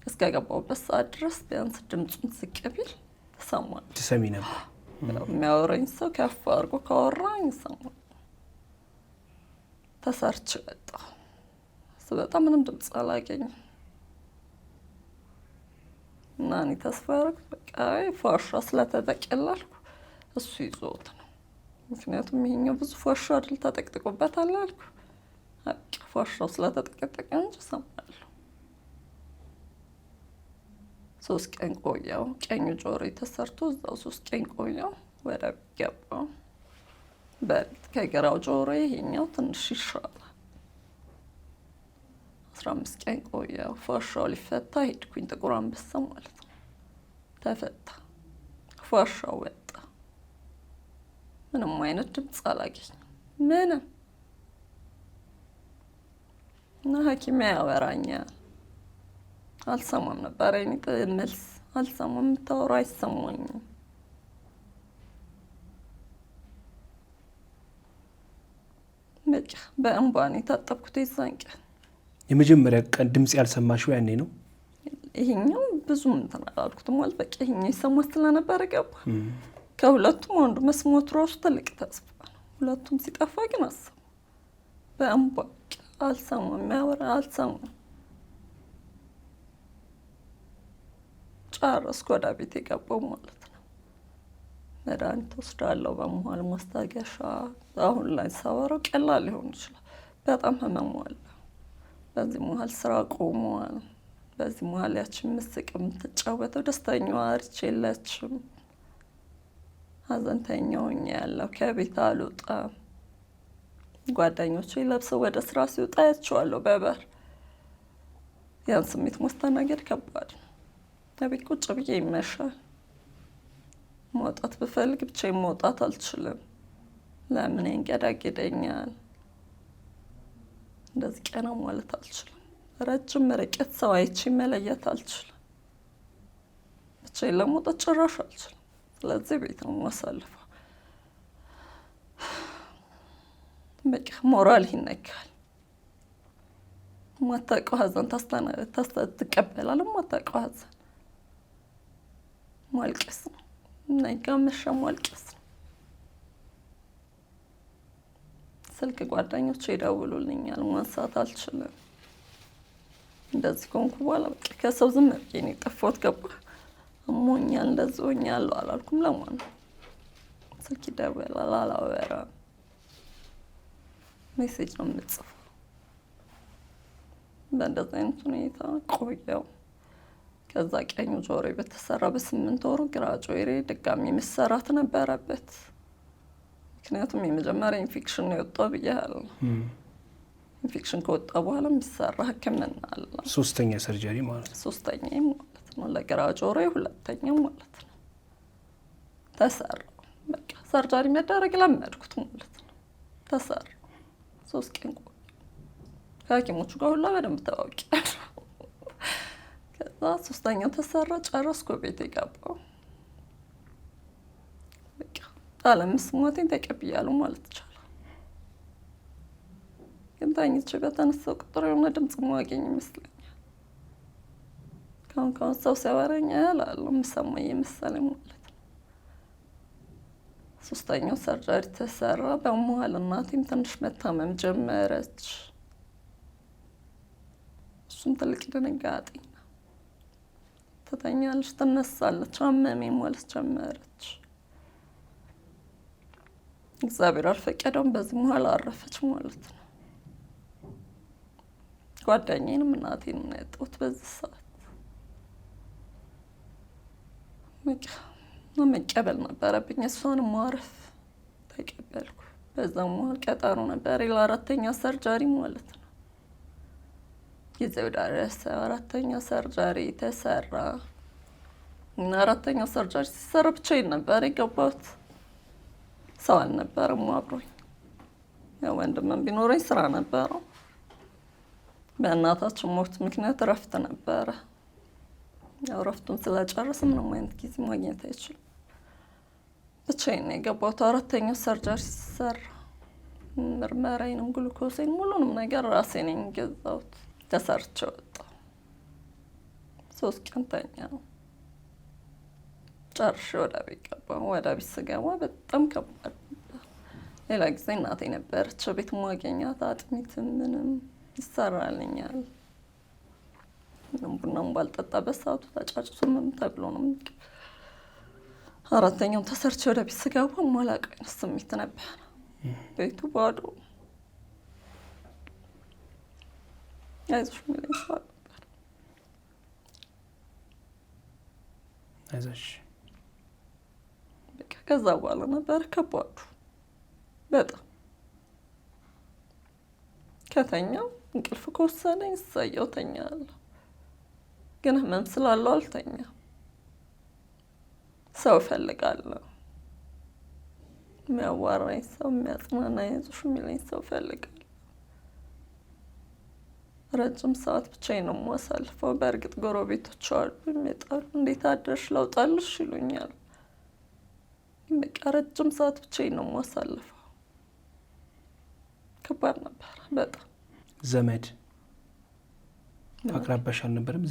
እስከ ገባሁበት ሰዓት ድረስ ቢያንስ ድምፁን ዝቅ ቢል ተሰማል። ትሰሚ ነበር? የሚያወራኝ ሰው ከፍ አድርጎ ካወራኝ ይሰማል። ተሰርቼ ወጣሁ። ስወጣ ምንም ድምፅ አላገኝም እና እኔ ተስፋ ያደረኩት በቃ ፋሻ ስለተጠቀለልኩ እሱ ይዞት ነው። ምክንያቱም ይሄኛው ብዙ ፋሻ አይደል ተጠቅጥቆበታል አልኩ። በቃ ፋሻው ስለተጠቀጠቀ እንጂ እሰማለሁ። 3 ቀን ቆየሁ። ቀኝ ጆሮዬ ተሰርቶ እዛው 3 ቀን ቆየሁ። ወደ ቤት ገባሁ። በፊት ከግራው ጆሮዬ ይሄኛው ትንሽ ይሻላል። 15 ቀን ቆየሁ። ፋሻው ሊፈታ ሄድኩኝ ጥቁር አንበሳ ማለት ነው። ተፈታ፣ ፋሻው ወጣ። ምንም አይነት ድምፅ አላገኝም ምንም። እና ሐኪሜ ያወራኛል፣ አልሰማም ነበር። እኔ መልስ አልሰማም፣ የምታወራው አይሰማኝም። በቃ በእንባ ነው የታጠብኩት የዛን ቀን። የመጀመሪያ ቀን ድምፅ ያልሰማሽው ያኔ ነው? ይሄኛው ብዙም እንትን አላልኩትም ማለት በቃ ይሄኛው ይሰማ ስለነበረ ገባ። ከሁለቱም አንዱ መስማቱ ራሱ ትልቅ ተስፋ ነው። ሁለቱም ሲጠፋ ግን አሰማ በእንባ አልሰማም፣ የሚያወራ አልሰማም። ጨረስኩ፣ ወደ ቤት የገባው ማለት ነው። መድኃኒት ወስዳለሁ በመሀል ማስታገሻ። አሁን ላይ ሳወራው ቀላል ሊሆን ይችላል፣ በጣም ህመሙ አለ። በዚህ መሀል ስራ ቆሟል። በዚህ መሀል ያችን ምስቅ የምትጫወተው ደስተኛዋ አሪች የለችም። ሀዘንተኛው ያለው ከቤት አልወጣም። ጓደኞቼ ለብሰው ወደ ስራ ሲወጣ ያቸዋለሁ በበር። ያን ስሜት ማስተናገድ ከባድ ነው። ቤት ቁጭ ብዬ ይመሻል። መውጣት ብፈልግ ብቻዬን መውጣት አልችልም። ለምን ያንገዳግደኛል። እንደዚህ ቀና ማለት አልችልም። ረጅም ርቀት ሰው አይቼ መለየት አልችልም። ብቻዬን ለመውጣት ጭራሽ አልችልም። ስለዚህ ቤት ነው የማሳልፈው። በቃ ሞራል ይነካል። ማታውቀው ሀዘን ትቀበላለህ። ማታውቀው ሀዘን ማልቀስ ነው። ነጋ መሸ ማልቀስ ነው። ስልክ ጓደኞቼ ይደውሉልኛል፣ ማንሳት አልችልም። እንደዚህ ኮንኩ በኋላ በቃ ከሰው ዝም ብዬ ነው የጠፋሁት። ገባህ? አሞኛል እንደዚህ ሆኛለሁ አላልኩም ለማንም። ስልክ ይደውላል አላወራም። ሜሴጅ ነው የምጽፈው። በእንደዚህ አይነት ሁኔታ ቆየው። ከዛ ቀኙ ጆሮዬ በተሰራ በ8 ወሩ ግራ ጆሮዬ ድጋሚ መሰራት ነበረበት። ምክንያቱም የመጀመሪያ ኢንፌክሽን ነው የወጣው ብያለሁ። ኢንፌክሽን ከወጣ በኋላ የሚሰራ ሕክምና አለ። ሶስተኛ ሰርጀሪ ማለት ነው። ሶስተኛ ማለት ነው። ለግራ ጆሮዬ ሁለተኛ ማለት ነው። ተሰራ። በቃ ሰርጀሪ መደረግ ለመድኩት ማለት ነው። ተሰራ። 3 ቀን ቆየ። ከሐኪሞቹ ጋር ሁላ በደንብ ተዋውቂያለሁ። ከዛ ሶስተኛው ተሰራ፣ ጨረስኩ፣ ቤት የገባው በቃ አለመስማቴን ተቀብያለሁ ማለት ይቻላል። ግን ተኝቼ በተነሳው ቁጥር የሆነ ድምፅ ማገኝ ይመስለኛል። ካሁን ሰው ሲያወራኝ እላለሁ የምሰማኝ የመሰለኝ ማለት ነው። ሶስተኛው ሰርጀሪ ተሰራ። በመሀል እናቴም ትንሽ መታመም ጀመረች። እሱም ትልቅ ድንጋጤ ነው። ትተኛለች፣ ትነሳለች፣ አመመኝ ማለት ጀመረች። እግዚአብሔር አልፈቀደውም። በዚህ መሀል አረፈች ማለት ነው። ጓደኛዬንም እናቴንም ነው ያጣሁት በዚህ ሰዓት። መቀበል ነበረብኝ፣ እሷንም ማረፍ ተቀበልኩ። በዛ መሀል ቀጠሮ ነበር ለ4ኛ ሰርጀሪ ማለት ነው። ጊዜው ደረሰ። 4ኛ ሰርጀሪ ተሰራ እና 4ኛ ሰርጀሪ ሲሰራ ብቻዬን ነበር የገባሁት። ሰው አልነበረም አብሮኝ። ያው ወንድምም ቢኖረኝ ስራ ነበረው። በእናታችን ሞት ምክንያት እረፍት ነበረ። ያው እረፍቱን ስለጨረስ ምንም አይነት ጊዜ ማግኘት አይችልም። ብቻዬን ነው የገባሁት። 4ኛው ሰርጀሪ ሲሰራ ምርመራዬንም ግሉኮሴን ሙሉንም ነገር ራሴ ነኝ የገዛሁት። ተሰርቼ ወጣሁ። 3 ቀን ተኛሁ። ጨርሼ ወደ ቤት ገባሁ። ወደ ቤት ስገባ በጣም ከባድ ነበር። ሌላ ጊዜ እናቴ ነበረች ቤት ማገኛት። አጥሚትም ምንም ይሰራልኛል። ምንም ቡናም ባልጠጣ በሰዓቱ ተጫጭሶ ምን ተብሎ ነው። 4ኛው ተሰርቼ ወደ ቤት ስገባ ማላውቀው አይነት ስሜት ነበር። ቤቱ ባዶ፣ አይዞሽ የሚለኝ ሰው ነበር። አይዞሽ በቃ ከዛ በኋላ ነበረ ከባዱ በጣም። ከተኛው እንቅልፍ ከወሰነኝ እሰየው ተኛለሁ። ግን ህመም ስላለው አልተኛም። ሰው እፈልጋለሁ፣ የሚያዋራኝ ሰው፣ የሚያጽናና አይዞሽ የሚለኝ ሰው እፈልጋለሁ። ረጅም ሰዓት ብቻዬን ነው የማሳልፈው። በእርግጥ ጎረቤቶች አሉ ይመጣሉ፣ እንዴት አደርሽ ለውጣልሽ ይሉኛል። በቃ ረጅም ሰዓት ብቻዬን ነው የማሳልፈው። ከባድ ነበር በጣም። ዘመድ አቅራቢያሽ አልነበረም?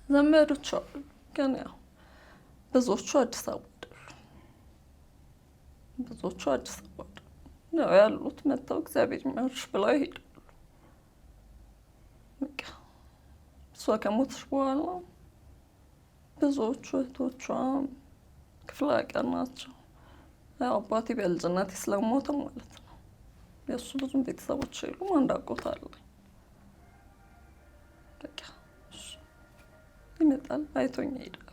ዘመዶች አሉ፣ ግን ያው ብዙዎቹ አዲስ አበባ አይደሉም። ብዙዎቹ አዲስ አበባ አይደሉም ነው ያሉት። መጥተው እግዚአብሔር ይመስገን ብለው ይሄዳሉ። በቃ እሷ ከሞተች በኋላ ብዙዎቹ እህቶቿ ክፍለ ሀገር ናቸው። ያው አባቴ በልጅነቴ ስለሞተ ማለት ነው። የእሱ ብዙም ቤተሰቦች የሉም። አንድ አጎት አለኝ። በቃ ይመጣል፣ አይቶኝ ይሄዳል።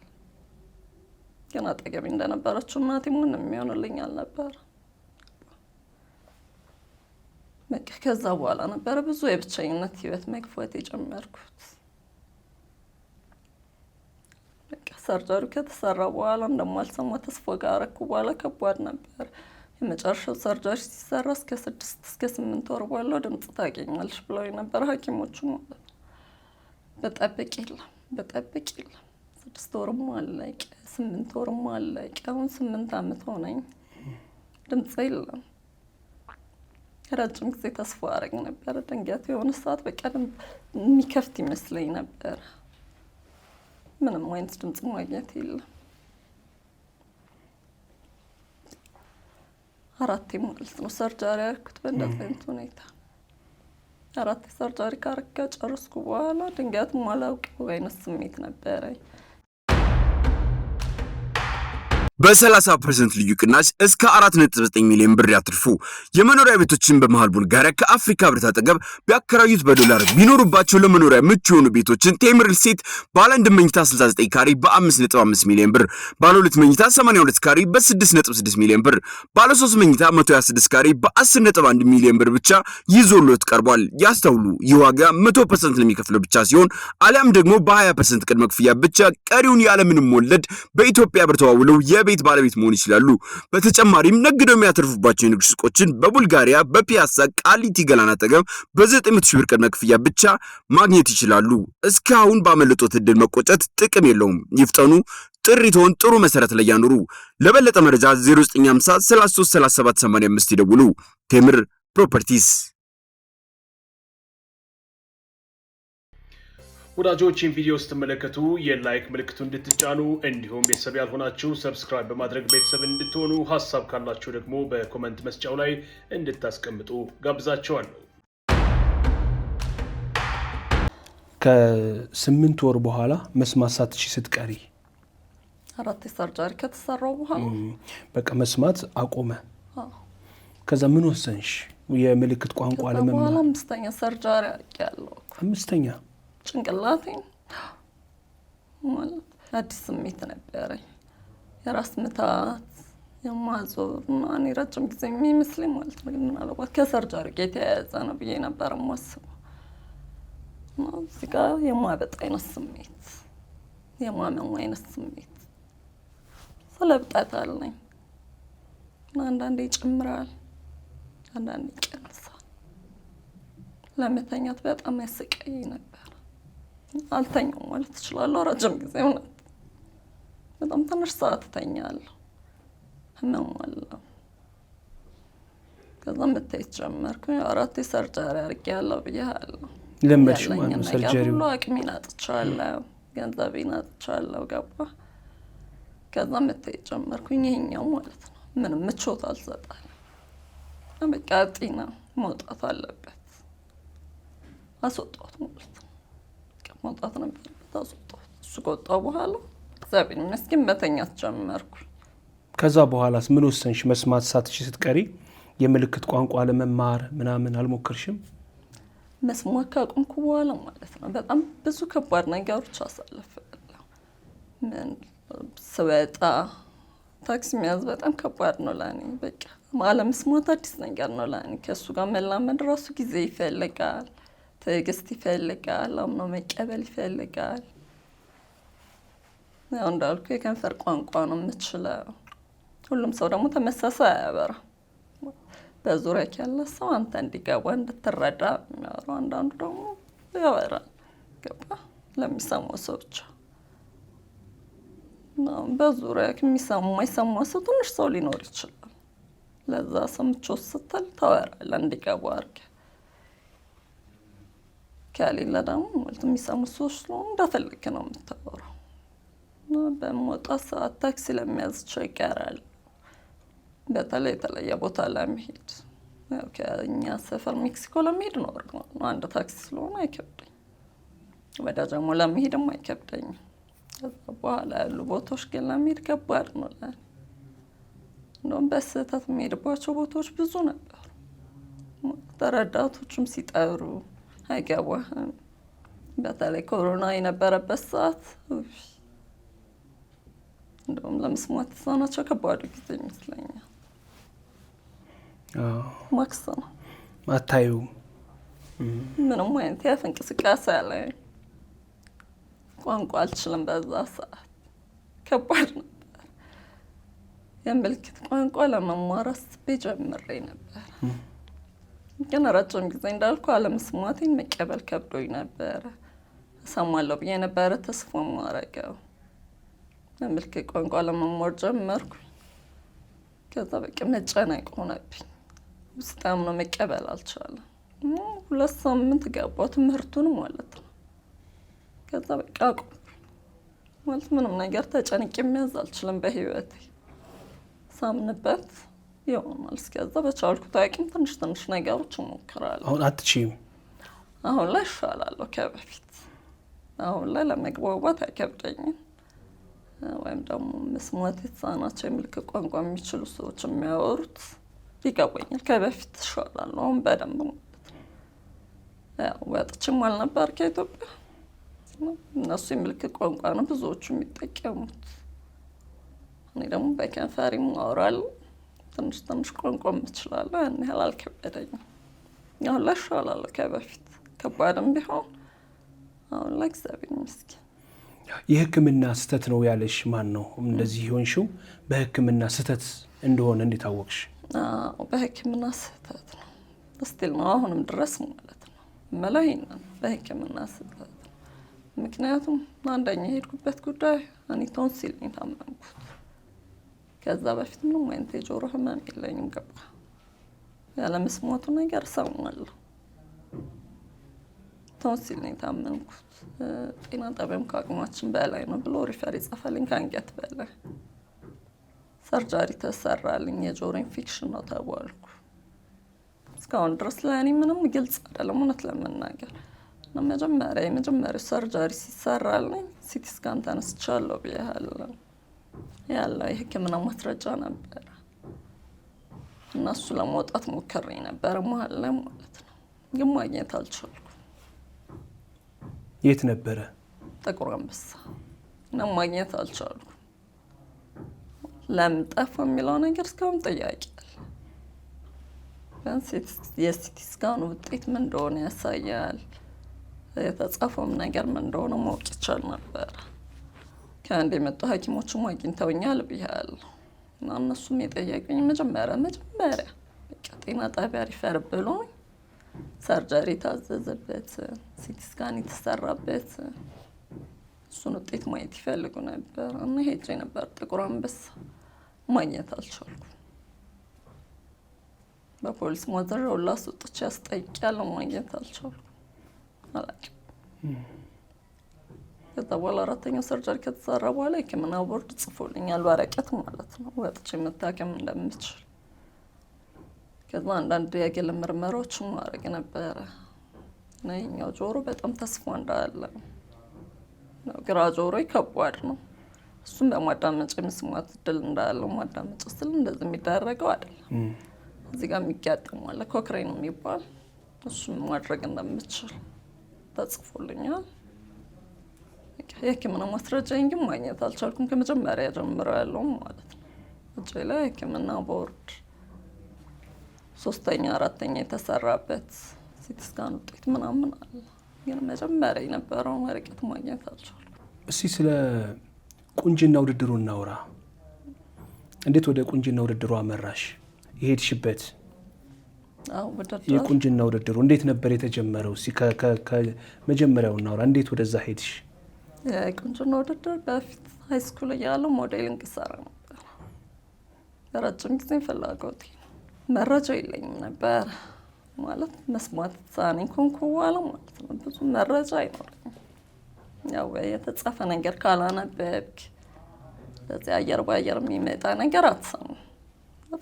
ግን አጠገቤ እንደነበረችው እናቴ ምንም የሚሆንልኝ አልነበረ። በቃ ከዛ በኋላ ነበረ ብዙ የብቸኝነት ህይወት መግፋት የጀመርኩት። በቃ ሰርጀሪው ከተሰራ በኋላ እንደማልሰማ ተስፋ ካረኩ በኋላ ከባድ ነበር። የመጨረሻው ሰርጀሪ ሲሰራ እስከ 6 እስከ 8 ወር ባለው ድምፅ ታገኛለሽ ብለው ነበር ሐኪሞቹ ማለት ነው። በጠብቅ የለም 6 ወርም አለቀ፣ 8 ወርም አለቀ። አሁን 8 ዓመት ሆነኝ፣ ድምፅ የለም። ረጅም ጊዜ ተስፋ አረግ ነበር። ድንገት የሆነ ሰዓት በቃ የሚከፍት ይመስለኝ ነበር። ምንም አይነት ድምጽ ማግኘት የለም። 4 ማለት ነው ሰርጀሪ ያልኩት በእንደዚህ አይነት ሁኔታ 4 ሰርጀሪ ካረጋ ጨረስኩ በኋላ ድንገት ማላውቀው አይነት ስሜት ነበረኝ። በ30% ልዩ ቅናሽ እስከ 4.9 ሚሊዮን ብር ያትርፉ። የመኖሪያ ቤቶችን በመሃል ቡልጋሪያ ከአፍሪካ ህብረት አጠገብ ቢያከራዩት በዶላር ቢኖሩባቸው ለመኖሪያ ምቹ የሆኑ ቤቶችን ቴምር ሪል ስቴት ባለ 1 መኝታ 69 ካሬ በ5.5 ሚሊዮን ብር፣ ባለ 2 መኝታ 82 ካሬ በ6.6 ሚሊዮን ብር፣ ባለ 3 መኝታ 126 ካሬ በ10.1 ሚሊዮን ብር ብቻ ይዞሎት ቀርቧል። ያስተውሉ፣ ይህ ዋጋ 100% ለሚከፍለው ብቻ ሲሆን አሊያም ደግሞ በ20% ቅድመ ክፍያ ብቻ ቀሪውን ያለምንም ወለድ በኢትዮጵያ ብር ተዋውለው ቤት ባለቤት መሆን ይችላሉ። በተጨማሪም ነግደው የሚያተርፉባቸው የንግድ ሱቆችን በቡልጋሪያ በፒያሳ ቃሊቲ ገላን አጠገብ በ900 ሺህ ብር ቅድመ ክፍያ ብቻ ማግኘት ይችላሉ። እስካሁን ባመለጦት እድል መቆጨት ጥቅም የለውም። ይፍጠኑ። ጥሪቶን ጥሩ መሰረት ላይ ያኑሩ። ለበለጠ መረጃ 0950 33 37 85 ይደውሉ። ቴምር ፕሮፐርቲስ። ወዳጆችን ቪዲዮ ስትመለከቱ የላይክ ምልክቱ እንድትጫኑ እንዲሁም ቤተሰብ ያልሆናችሁ ሰብስክራይብ በማድረግ ቤተሰብ እንድትሆኑ ሐሳብ ካላችሁ ደግሞ በኮሜንት መስጫው ላይ እንድታስቀምጡ ጋብዛችኋለሁ። ከ8 ወር በኋላ መስማት ሳትቺ ስትቀሪ 4 ሰርጀሪ ከተሰራው በኋላ በቃ መስማት አቆመ። ከዛ ምን ወሰንሽ? የምልክት ቋንቋ ለመማር በኋላ 5ኛ ሰርጀሪ አድርጌያለሁ። 5ኛ ጭንቅላቴን ማለት አዲስ ስሜት ነበረኝ። የራስ ምታት የማዞር እና እኔ ረጅም ጊዜ የሚመስለኝ ማለት ነው። ግን ምናልባት ከሰርጀሪ ጋር የተያያዘ ነው ብዬ ነበር የማስበው። እዚህ ጋር የማበጥ አይነት ስሜት፣ የማመም አይነት ስሜት ስለብጣት አለኝ። አንዳንዴ ይጨምራል፣ አንዳንዴ ይቀንሳል። ለመተኛት በጣም ያስቀኝ ነበር። አልተኛም ማለት እችላለሁ። ረጅም ጊዜ እውነት በጣም ትንሽ ሰዓት እተኛለሁ። ህመም አለ። ከዛ መታየት ጀመርኩ። 4 ሰርጀሪ አድርጌያለሁ ብያለሁ። ለምንሽ ማለት ሰርጀሪው ሁሉ አቅሜን አጥቻለሁ፣ ገንዘቤን አጥቻለሁ። ገባ። ከዛ መታየት ጀመርኩኝ። ይሄኛው ማለት ነው ምንም ምቾት አልሰጣል። በቃ ጤና መውጣት አለበት። አስወጣሁት ማለት ነው። መውጣት ነበረበት፣ አስወጣሁት። እሱ ከወጣሁ በኋላ እግዚአብሔር ይመስገን መተኛት ጀመርኩ። ከዛ በኋላስ ምን ወሰንሽ? መስማት ሳትቺ ስትቀሪ የምልክት ቋንቋ ለመማር ምናምን አልሞከርሽም? መስማት ካቆምኩ በኋላ ማለት ነው በጣም ብዙ ከባድ ነገሮች አሳልፌያለሁ። ምን ስወጣ ታክሲ መያዝ በጣም ከባድ ነው ለእኔ። በቃ አለመስማት አዲስ ነገር ነው ለእኔ። ከእሱ ጋር መላመድ ራሱ ጊዜ ይፈልጋል፣ ትዕግስት ይፈልጋል፣ አምኖ መቀበል ይፈልጋል። ያው እንዳልኩ የከንፈር ቋንቋ ነው የምችለው። ሁሉም ሰው ደግሞ ተመሳሳይ አያበራ። በዙሪያ ያለ ሰው አንተ እንዲገባ እንድትረዳ የሚያወራው፣ አንዳንዱ ደግሞ ያወራል። ገባ ለሚሰማው ሰው ብቻ። በዙሪያ የማይሰማ ሰው ትንሽ ሰው ሊኖር ይችላል። ለዛ ሰው ምቾት ስትል ታወራለህ እንዲገባ አድርገህ። ከሌለ ደግሞ ማለት የሚሰሙ ሰዎች ስለሆኑ እንደፈለክ ነው የምታወራው። በመውጣት ሰዓት ታክሲ ለመያዝ ይቸገራል። በተለይ የተለየ ቦታ ለመሄድ ከእኛ ሰፈር ሜክሲኮ ለመሄድ ነው አንድ ታክሲ ስለሆነ አይከብደኝ። ወደ ደግሞ ለመሄድም አይከብደኝም። ከዛ በኋላ ያሉ ቦታዎች ግን ለመሄድ ከባድ ነው ለእኔ። እንደውም በስህተት የሚሄድባቸው ቦታዎች ብዙ ነበሩ። ረዳቶቹም ሲጠሩ አይገባህም። በተለይ ኮሮና የነበረበት ሰዓት እንደውም ለመስማት የተሳናቸው ከባዱ ጊዜ ይመስለኛል። ማክስ ነው አታዩም። ምንም አይነት የአፍ እንቅስቃሴ አለ። ቋንቋ አልችልም። በዛ ሰዓት ከባድ ነበር። የምልክት ቋንቋ ለመማር አስቤ ጀምሬ ነበር። ግን ረጅም ጊዜ እንዳልኩ አለመስማቴን መቀበል ከብዶኝ ነበረ። እሰማለሁ ብዬ ነበረ ተስፋ ማረገው። የምልክት ቋንቋ ለመማር ጀመርኩ። ከዛ በቃ መጨነቅ ሆነብኝ። ውስጤም ነው መቀበል አልቻለም። 2 ሳምንት ገባሁ ትምህርቱን ማለት ነው። ከዛ በቃ አቆምኩ። ማለት ምንም ነገር ተጨንቄ የሚያዝ አልችልም በህይወቴ ሳምንበት ይሆናል። እስከዛ በቻልኩት አቅም ትንሽ ነገሮች እሞክራለሁ። አሁን አትችይም? አሁን ላይ እሻላለሁ ከበፊት። አሁን ላይ ለመግባባት አይከብደኝም። ወይም ደግሞ መስማት የተሳናቸው የምልክት ቋንቋ የሚችሉ ሰዎች የሚያወሩት ይገባኛል። ከበፊት እሻላለሁ አሁን በደንብ ማለት ነው። ያው ወጥቼም አልነበር ከኢትዮጵያ። እነሱ የምልክት ቋንቋ ነው ብዙዎቹ የሚጠቀሙት። እኔ ደግሞ በከንፈሬም አወራለሁ። ትንሽ ቋንቋ እችላለሁ። ያን ያህል አልከበደኝም። አሁን ላይ እሻላለሁ ከበፊት። ከባድም ቢሆን አሁን ላይ እግዚአብሔር ይመስገን። የሕክምና ስህተት ነው ያለሽ ማን ነው? እንደዚህ ሆንሽው በሕክምና ስህተት እንደሆነ እንዴት አወቅሽ? በሕክምና ስህተት ነው ስቲል ነው አሁንም ድረስ ማለት ነው የምለው ይሄንን በሕክምና ስህተት ነው። ምክንያቱም አንደኛ የሄድኩበት ጉዳይ እኔ ቶንሲል ነው የታመምኩት። ከዛ በፊት ምንም አይነት የጆሮ ህመም የለኝም። ገባ ያለመስማቱ ነገር እሰማለሁ። ቶንሲል ነው የታመምኩት። ጤና ጣቢያም ከአቅማችን በላይ ነው ብሎ ሪፈር ይጻፈልኝ። ከአንገት በላይ ሰርጀሪ ተሰራልኝ። የጆሮ ኢንፌክሽን ነው ተባልኩ። እስካሁን ድረስ ለእኔ ምንም ግልጽ አይደለም እውነት ለመናገር። የመጀመሪያው ሰርጀሪ ሲሰራልኝ ሲቲ ስካን ተነስቻለሁ ብያለሁ። ያለው የሕክምና ማስረጃ ነበረ እና እሱ ለማውጣት ሞክሬ ነበረ መሀል ላይ ማለት ነው፣ ግን ማግኘት አልቻልኩም። የት ነበረ? ጥቁር አንበሳ እና ማግኘት አልቻልኩም። ለምን ጠፋ የሚለው ነገር እስካሁን ጥያቄ አለ። ቢያንስ የሲቲ ስካን ውጤት ምን እንደሆነ ያሳያል። የተጻፈውም ነገር ምን እንደሆነ ማወቅ ይቻል ነበረ። ከአንድ የመጡ ሐኪሞችም አግኝተውኛል ብያለሁ እና እነሱም የጠየቁኝ መጀመሪያ በቃ ጤና ጣቢያ ሪፈር ብሎኝ ሰርጀሪ የታዘዘበት ሲቲ ስካን የተሰራበት እሱን ውጤት ማየት ይፈልጉ ነበር እና ሄጄ ነበር ጥቁር አንበሳ። ማግኘት አልቻልኩም። በፖሊስ ማዘዣ ሁላ አስወጥቼ አስጠይቄያለሁ። ማግኘት አልቻልኩም። አላውቅም። ከዛ በኋላ አራተኛው ሰርጀሪ ከተሰራ በኋላ የሕክምና ቦርድ ጽፎልኛል ወረቀት ማለት ነው ወጥቼ መታከም እንደምችል። ከዛ አንዳንድ የግል ምርመራዎችን ማድረግ ነበረ። ይኸኛው ጆሮ በጣም ተስፋ እንዳለ ነው። ግራ ጆሮ ከባድ ነው። እሱም በማዳመጫ የመስማት እድል እንዳለው ማዳመጫ ስል እንደዚህ የሚደረገው አይደለም። እዚህ ጋር የሚጋጠሙ አለ ኮክሬን የሚባል እሱም ማድረግ እንደምችል ተጽፎልኛል። የሕክምና ማስረጃዬን ግን ማግኘት አልቻልኩም። ከመጀመሪያ ጀምሮ ያለው ማለት ነው እጄ ላይ ሕክምና ቦርድ 3ኛ 4ኛ የተሰራበት ሲቲ ስካን ውጤት ምናምን አለ። ግን መጀመሪያ የነበረውን ወረቀት ማግኘት አልቻልኩም። እስቲ ስለ ቁንጅና ውድድሩ እናውራ። እንዴት ወደ ቁንጅና ውድድሩ አመራሽ? የሄድሽበት የቁንጅና ውድድሩ እንዴት ነበር የተጀመረው? እስቲ ከመጀመሪያው እናውራ። እንዴት ወደዛ ሄድሽ? የቁንጅና ውድድር በፊት ሃይስኩል እያለሁ ሞዴሊንግ ሰራ ነበር። ለረጅም ጊዜ ፍላጎቴ ነው። መረጃ የለኝም ነበር ማለት መስማት ተሳነኝ ኮንኩ በኋላ ማለት ነው። ብዙ መረጃ አይኖረኝም። ያው የተጻፈ ነገር ካላነበብክ ለዚህ አየር በአየር የሚመጣ ነገር አትሰማም።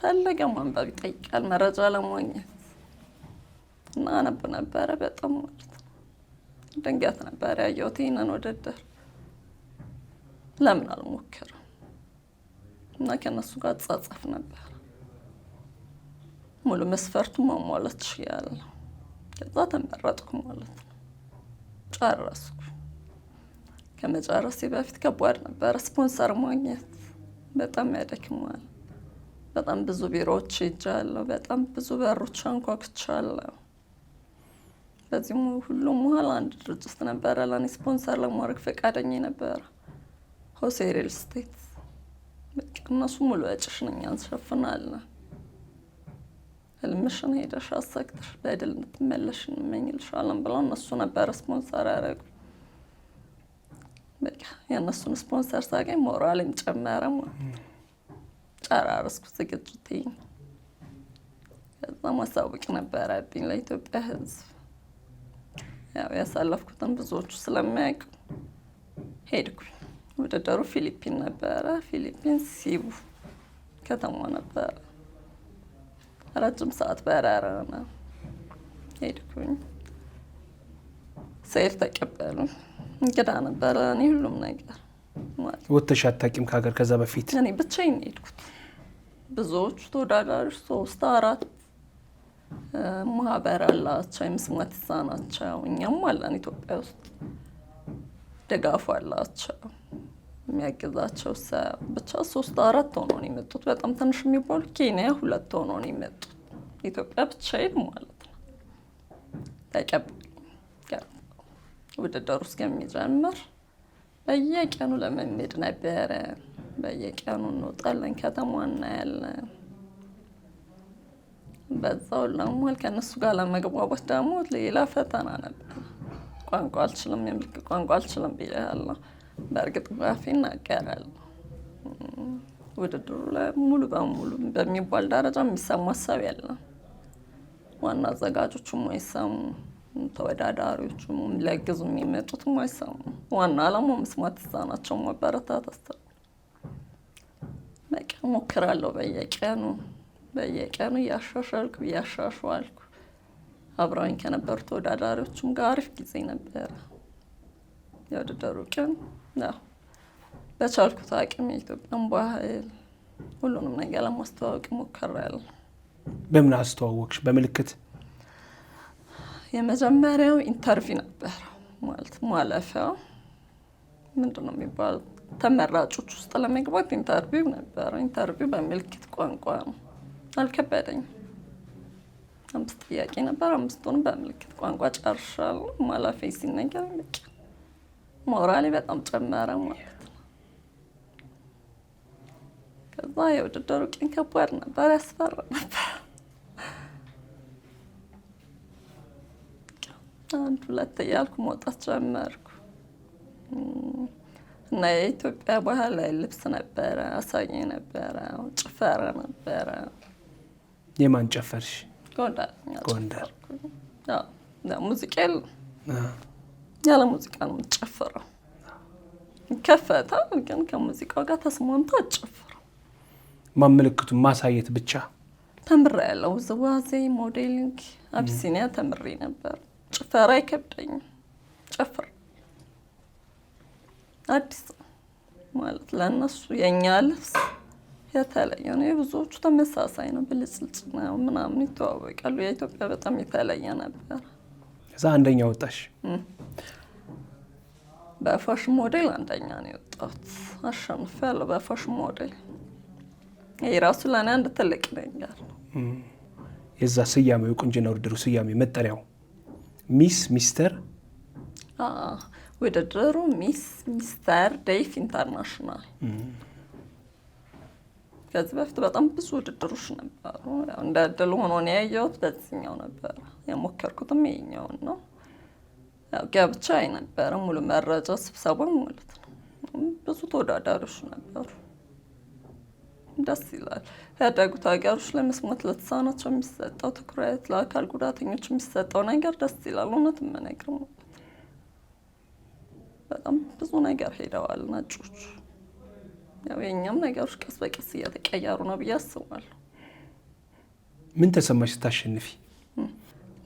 ፈለገ ማንበብ ይጠይቃል መረጃ ለማግኘት እና አነብ ነበረ በጣም ማለት ነው። ድንገት ነበር ያየሁት ይህንን ውድድር። ለምን አልሞክርም እና ከእነሱ ጋር ተጻጻፍ ነበር። ሙሉ መስፈርቱ ማሟላት ችያለሁ። ከዛ ተመረጥኩ ማለት ነው። ጨረስኩ። ከመጨረሴ በፊት ከባድ ነበረ። ስፖንሰር ማግኘት በጣም ያደክማል። በጣም ብዙ ቢሮዎች ሄጃለሁ። በጣም ብዙ በሮች አንኳኩቻለሁ። በዚህም ሁሉም መሀል አንድ ድርጅት ነበረ ለእኔ ስፖንሰር ለማድረግ ፈቃደኛ ነበረ፣ ሆሴ ሪል ስቴት። በቃ እነሱ ሙሉ ወጪሽን እኛ እንሸፍናለን፣ ህልምሽን ሄደሽ አሳክተሽ በድል እንድትመለሽ እንመኝልሻለን ብለው እነሱ ነበረ ስፖንሰር ያደረጉ። በቃ የእነሱን ስፖንሰር ሳገኝ ሞራሌም ጨመረ ማለት ነው። ጨራረስኩ ዝግጅቴን። ከዛ ማሳወቅ ነበረብኝ ለኢትዮጵያ ሕዝብ። ያው ያሳለፍኩትን ብዙዎቹ ስለሚያውቁ ሄድኩኝ ውድድሩ ፊሊፒን ነበረ። ፊሊፒን ሲቡ ከተማ ነበረ። ረጅም ሰዓት በረራ ነው። ሄድኩኝ። ስሄድ ተቀበሉ። እንግዳ ነበረ። እኔ ሁሉም ነገር ማለት ወጥተሽ አታውቂም ከሀገር ከዛ በፊት? እኔ ብቻዬን ሄድኩት። ብዙዎቹ ተወዳዳሪዎች 3-4 ማህበር አላቸው፣ የመስማት የተሳናቸው። እኛም አለን ኢትዮጵያ ውስጥ ድጋፍ አላቸው የሚያግዛቸው ሰው። ብቻ 3-4 ሆኖ ነው የመጡት። በጣም ትንሽ የሚባሉ ኬንያ 2 ሆኖ ነው የመጡት። ኢትዮጵያ ብቻዬን ማለት ነው። ተቀበል ውድድሩ እስከሚጀምር በየቀኑ ለመሄድ ነበረ። በየቀኑ እንወጣለን፣ ከተማ እናያለን። በዛው ለማል ከነሱ ጋር ለመግባባት ደግሞ ሌላ ፈተና ነበር። ቋንቋ አልችልም፣ የምልክት ቋንቋ አልችልም ብያለሁ። በእርግጥ ባፌ እናገራለሁ። ውድድሩ ላይ ሙሉ በሙሉ በሚባል ደረጃ የሚሰማ ሀሳብ የለም። ዋና አዘጋጆቹም አይሰሙ፣ ተወዳዳሪዎቹም ሊያግዙ የሚመጡትም አይሰሙ። ዋና ዓላማው መስማት የተሳናቸው ማበረታታት። በቃ ሞክራለሁ በየቀኑ እያሻሻልኩ አብረውኝ ከነበሩ ተወዳዳሪዎችም ጋር አሪፍ ጊዜ ነበረ። የውድድሩ ቀን በቻልኩት አቅም የኢትዮጵያን ባህል ሁሉንም ነገር ለማስተዋወቅ ሞክሬያለሁ። በምን አስተዋወቅሽ? በምልክት? የመጀመሪያው ኢንተርቪው ነበር። ማለት ማለፊያው ምንድነው የሚባለው? ተመራጮች ውስጥ ለመግባት ኢንተርቪው ነበር። ኢንተርቪው በምልክት ቋንቋ ነው። አልከበደኝም። 5 ጥያቄ ነበር። 5ቱንም በምልክት ቋንቋ ጨርሻለሁ። ማለፊያ ሲነገር በቃ ሞራሌ በጣም ጨመረ ማለት ነው። ከዛ የውድድሩ ቀን ከባድ ነበር፣ ያስፈራ ነበር። 1-2 እያልኩ መውጣት ጀመርኩ እና የኢትዮጵያ ባህላዊ ልብስ ነበረ አሳየ ነበረ፣ ጭፈራ ነበረ። የማን ጨፈርሽ? ጎንደር። ሙዚቃ ያለ ሙዚቃ ነው የምትጨፍረው። ይከፈታል፣ ግን ከሙዚቃው ጋር ተስማምቶ አትጨፍረው። ምልክቱን ማሳየት ብቻ። ተምሬያለሁ። ውዝዋዜ፣ ሞዴሊንግ አቢሲኒያ ተምሬ ነበር። ጭፈራ አይከብደኝም። ጨፍር አዲስ ማለት ለእነሱ የእኛ ልብስ የተለየ ነው። የብዙዎቹ ተመሳሳይ ነው፣ ብልጭልጭ ነው ምናምን ይተዋወቃሉ። የኢትዮጵያ በጣም የተለየ ነበር። እዛ አንደኛ ወጣሽ? በፋሽን ሞዴል አንደኛ ነው የወጣሁት። አሸንፊያለሁ በፋሽን ሞዴል። ይሄ ራሱ ለእኔ አንድ ትልቅ ነገር ነው። የዛ ስያሜው የቁንጅና ውድድሩ ስያሜ መጠሪያው ሚስ ሚስተር? ውድድሩ ሚስ ሚስተር ዴፍ ኢንተርናሽናል። ከዚህ በፊት በጣም ብዙ ውድድሮች ነበሩ። እንደ እድል ሆኖ ነው ያየሁት በዚህኛው ነበር የሞከርኩትም ይሄኛውን ነው። ገብቻ ነበረ ሙሉ መረጃ ስብሰባ ማለት ነው። ብዙ ተወዳዳሪዎች ነበሩ። ደስ ይላል። ያደጉት ሀገሮች ለመስማት ለተሳናቸው የሚሰጠው ትኩረት፣ ለአካል ጉዳተኞች የሚሰጠው ነገር ደስ ይላል። እውነት የምነግር ማለት በጣም ብዙ ነገር ሄደዋል ነጮች። ያው የእኛም ነገሮች ቀስ በቀስ እየተቀየሩ ነው ብዬ አስባለሁ። ምን ተሰማሽ ስታሸንፊ?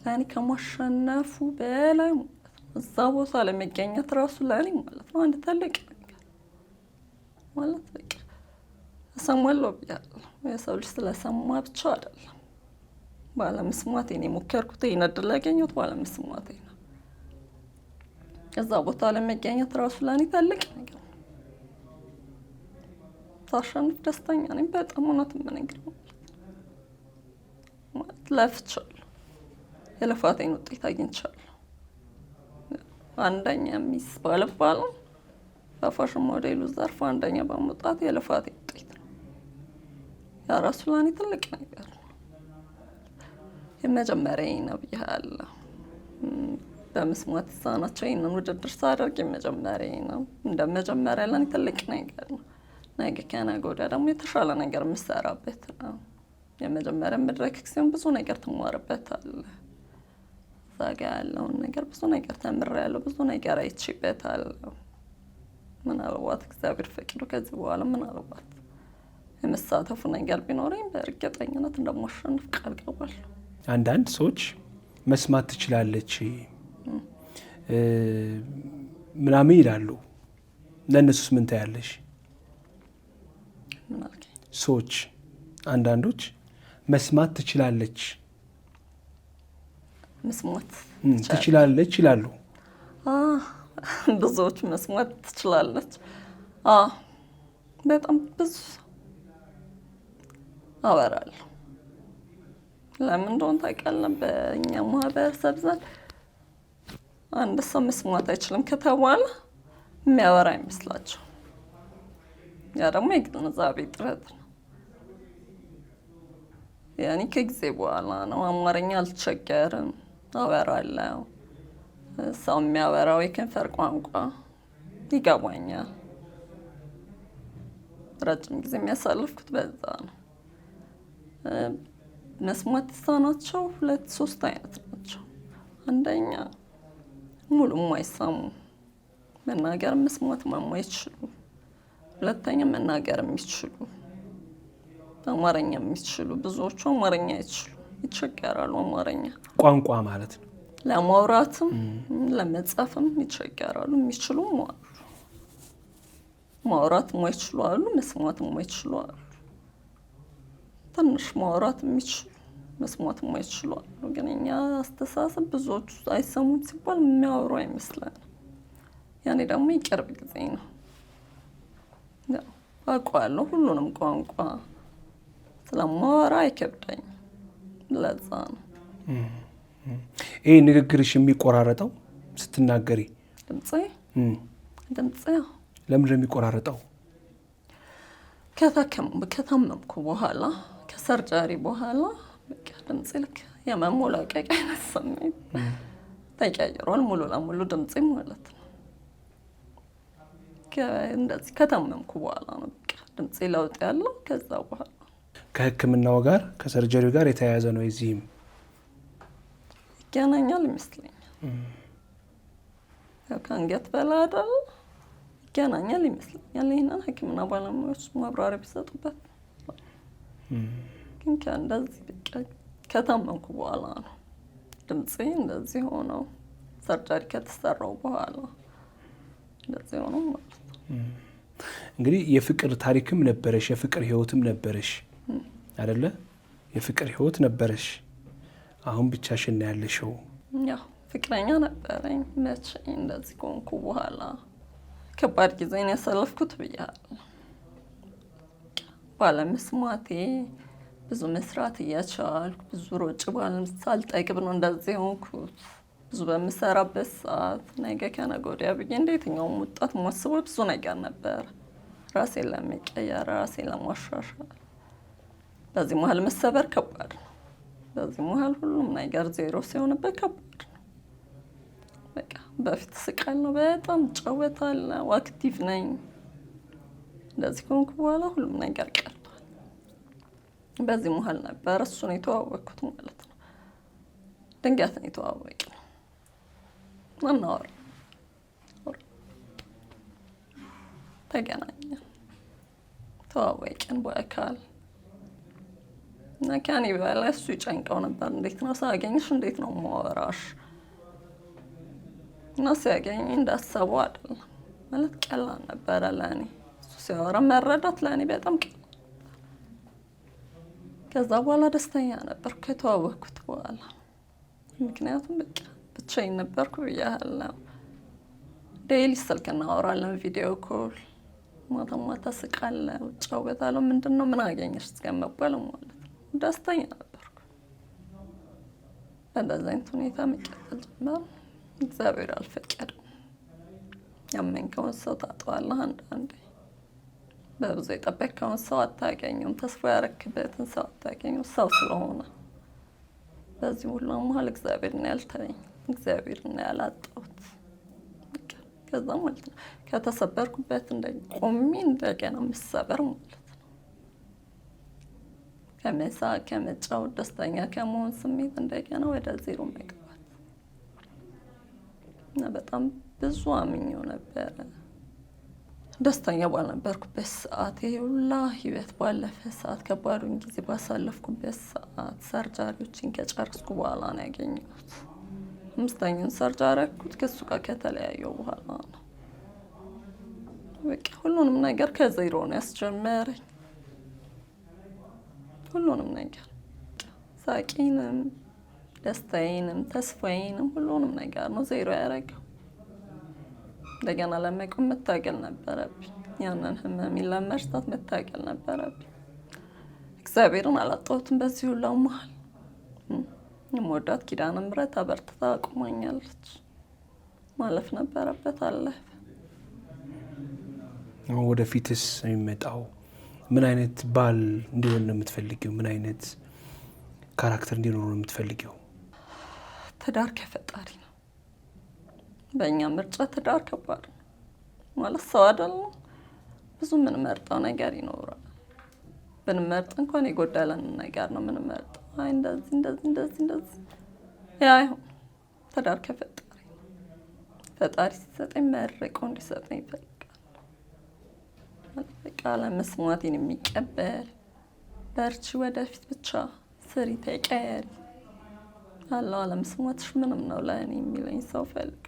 ለእኔ ከማሸነፉ በላይ እዛ ቦታ ለመገኘት ራሱ ለእኔ ማለት ነው አንድ ትልቅ ነገር ማለት በቃ እሰማለሁ ብያለሁ። የሰው ልጅ ስለሰማ ብቻ አይደለም። ባለመስማቴ ነው የሞከርኩት። ይሄን እድል ያገኘሁት ባለመስማቴ ነው። እዛ ቦታ ለመገኘት ራሱ ለእኔ ትልቅ ነገር ነው። ሳሸንፍ ደስተኛ ነኝ በጣም። እውነት የምነግርህ ማለት ለፍቻለሁ። የልፋቴን ውጤት አግኝቻለሁ። አንደኛ ሚስ ባልባልም በፋሽን ሞዴሉ ዘርፍ አንደኛ በመውጣት የልፋቴ ውጤት ነው። ያ ራሱ ለእኔ ትልቅ ነገር ነው። የመጀመሪያዬ ነው ብያለሁ። በመስማት የተሳናቸው ይህንን ውድድር ሳደርግ የመጀመሪያዬ ነው። እንደ መጀመሪያ ለእኔ ትልቅ ነገር ነው። ነገ ከነገ ወዲያ ደግሞ የተሻለ ነገር የምሰራበት ነው። የመጀመሪያ መድረክ ሲሆን ብዙ ነገር ትማርበታለህ። እዛ ጋ ያለውን ነገር ብዙ ነገር ተምሬያለሁ። ብዙ ነገር አይቼበታለሁ። ምናልባት እግዚአብሔር ፈቅዶ ከዚህ በኋላ ምናልባት የመሳተፉ ነገር ቢኖረኝ በእርግጠኝነት እንደማሸንፍ ቃል ገባለሁ። አንዳንድ ሰዎች መስማት ትችላለች ምናምን ይላሉ። ለእነሱስ ምን ታያለሽ? ሰዎች አንዳንዶች መስማት ትችላለች ይላሉ። ብዙዎች መስማት ትችላለች። በጣም ብዙ አወራለሁ። ለምን እንደሆነ ታውቃለህ? በእኛ ማህበረሰብ ዘንድ አንድ ሰው መስማት አይችልም ከተባለ የሚያወራ አይመስላቸው። ያ ደግሞ የግንዛቤ ጥረት ነው። ያኔ ከጊዜ በኋላ ነው አማርኛ አልቸገርም፣ አወራለሁ። ሰው የሚያወራው የከንፈር ቋንቋ ይገባኛል። ረጅም ጊዜ የሚያሳልፍኩት በዛ ነው። መስማት የተሳናቸው 2-3 አይነት ናቸው። አንደኛ ሙሉ የማይሰሙ መናገር መስማት የማይችሉ፣ ሁለተኛ መናገር የሚችሉ አማርኛ የሚችሉ። ብዙዎቹ አማርኛ አይችሉ፣ ይቸገራሉ። አማርኛ ቋንቋ ማለት ነው። ለማውራትም ለመጻፍም ይቸገራሉ። የሚችሉም አሉ፣ ማውራት የማይችሉ አሉ፣ መስማት የማይችሉ አሉ። ትንሽ ማውራት የሚችሉ መስማት የማይችሉ አሉ። ግን እኛ አስተሳሰብ ብዙዎቹ አይሰሙም ሲባል የሚያወሩ አይመስለንም። ያኔ ደግሞ የቅርብ ጊዜ ነው። አውቀዋለሁ ሁሉንም ቋንቋ ስለማወራ አይከብደኝም። ለዛ ነው ይሄ ንግግርሽ የሚቆራረጠው ስትናገሪ? ድምፄ ለምንድን ነው የሚቆራረጠው? ከታመምኩ በኋላ ከሰርጀሪ በኋላ በቃ ድምፄ ልክ የመሞላቀቅ አይነት ስሜት ተቀይሯል። ሙሉ ለሙሉ ድምፄ ማለት ነው። እንደዚህ ከታመምኩ በኋላ ነው በቃ ድምፄ ለውጥ ያለው። ከዛ በኋላ ከሕክምናው ጋር ከሰርጀሪው ጋር የተያያዘ ነው። እዚህም ይገናኛል ይመስለኛል። ከአንገት በላይ አይደል? ይገናኛል ይመስለኛል። ይህንን ሕክምና ባለሙያዎች ማብራሪያ ቢሰጡበት። ግን ከእንደዚህ በቃ ከታመምኩ በኋላ ነው ድምፄ እንደዚህ ሆነው፣ ሰርጀሪ ከተሰራው በኋላ እንደዚህ ሆነው ማለት ነው። እንግዲህ የፍቅር ታሪክም ነበረሽ፣ የፍቅር ህይወትም ነበረሽ አይደለ? የፍቅር ህይወት ነበረሽ። አሁን ብቻሽን ነው ያለሽው። ያው ፍቅረኛ ነበረኝ። መቼ እንደዚህ ከሆንኩ በኋላ ከባድ ጊዜ ነው ያሳለፍኩት ብያለሁ። ባለመስማቴ ብዙ መስራት እያቻልኩ ብዙ ሮጭ ሳልጠግብ ነው እንደዚህ ሆንኩት። ብዙ በምሰራበት ሰዓት ነገ ከነገ ወዲያ ብዬ እንደ የትኛውም ወጣት ማስበው ብዙ ነገር ነበር፣ ራሴን ለመቀየር ራሴን ለማሻሻል። በዚህ መሀል መሰበር ከባድ ነው። በዚህ መሀል ሁሉም ነገር ዜሮ ሲሆንበት ከባድ ነው። በቃ በፊት ስቃለሁ፣ በጣም እጫወታለሁ፣ አክቲቭ ነኝ። እንደዚህ ከሆንኩ በኋላ ሁሉም ነገር ቀርቷል። በዚህ መሀል ነበር እሱን የተዋወቅኩት ማለት ነው። ድንገት ነው የተዋወቅነው። እናወራ ተገናኘን፣ ተዋወቅን በአካል እና ከኔ በላይ እሱ ይጨንቀው ነበር። እንዴት ነው ሳገኝሽ፣ እንዴት ነው ማወራሽ? እና ሲያገኝ እንዳሰበው አይደለም ማለት ቀላል ነበረ ለእኔ። እሱ ሲያወራ መረዳት ለእኔ በጣም ቀላል። ከዛ በኋላ ደስተኛ ነበር ከተዋወቅኩት በኋላ። ምክንያቱም በቃ ብቻዬን ነበርኩ ብያለሁ። ዴይሊ ስልክ እናወራለን፣ ቪዲዮ ኮል፣ ማታ ማታ ስቃለሁ፣ እጫወታለሁ። ምንድን ነው ምን አገኘሽ እስከመባል ማለት ነው። ደስተኛ ነበርኩ። በእንደዚህ አይነት ሁኔታ መቀጠል ጀመር። እግዚአብሔር አልፈቀደም። ያመንከውን ሰው ታጠዋለህ አንዳንዴ። በብዙ የጠበቅከውን ሰው አታገኘውም። ተስፋ ያረክበትን ሰው አታገኘው፣ ሰው ስለሆነ። በዚህ ሁሉ መሀል እግዚአብሔር ነው ያልተለኝ፣ እግዚአብሔር ነው ያላጣሁት። ከዛ ማለት ነው ከተሰበርኩበት ቆሜ እንደገና መሰበር ማለት ነው። ከመሳቅ ከመጫወት ደስተኛ ከመሆን ስሜት እንደገና ወደ ዜሮ መግባት እና በጣም ብዙ አምኜው ነበረ። ደስተኛ ባልነበርኩበት ሰዓት የሁላ ህይወት ባለፈ ሰዓት ከባዱን ጊዜ ባሳለፍኩበት ሰዓት ሰርጀሪዎችን ከጨረስኩ በኋላ ነው ያገኘሁት። 5ኛውን ሰርጀሪ ያደረኩት ከሱ ጋር ከተለያየው በኋላ ነው። በቃ ሁሉንም ነገር ከዜሮ ነው ያስጀመረኝ። ሁሉንም ነገር ሳቂንም ደስታዬንም ተስፋዬንም ሁሉንም ነገር ነው ዜሮ ያደረገው። እንደገና ለመቆም መታገል ነበረብኝ። ያንን ህመሜን ለመርሳት መታገል ነበረብኝ። እግዚአብሔርን አላጣሁትም በዚህ ሁሉ መሀል። የምወዳት ኪዳነ ምሕረት አበርትታ አቁማኛለች። ማለፍ ነበረበት፣ አለፈ። ወደፊትስ የሚመጣው ምን አይነት ባል እንዲሆን ነው የምትፈልጊው? ምን አይነት ካራክተር እንዲኖር ነው የምትፈልጊው? ትዳር ከፈጣሪ ነው። በእኛ ምርጫ ትዳር ከባድ ነው ማለት ሰው አይደለም። ብዙ የምንመርጠው ነገር ይኖራል። ብንመርጥ እንኳን የጎደለን ነገር ነው የምንመርጠው። አይ እንደዚህ እንደዚህ እንደዚህ እንደዚህ ያ አይሆን። ትዳር ከፈጣሪ ነው። ፈጣሪ ሲሰጠኝ መርቆ እንዲሰጠኝ ይፈልጋል። በቃ ለመስማቴን የሚቀበል በርቺ፣ ወደፊት ብቻ ስሪ፣ ተቀየሪ አለው። አለመስማትሽ ምንም ነው ለእኔ የሚለኝ ሰው ፈልጋል።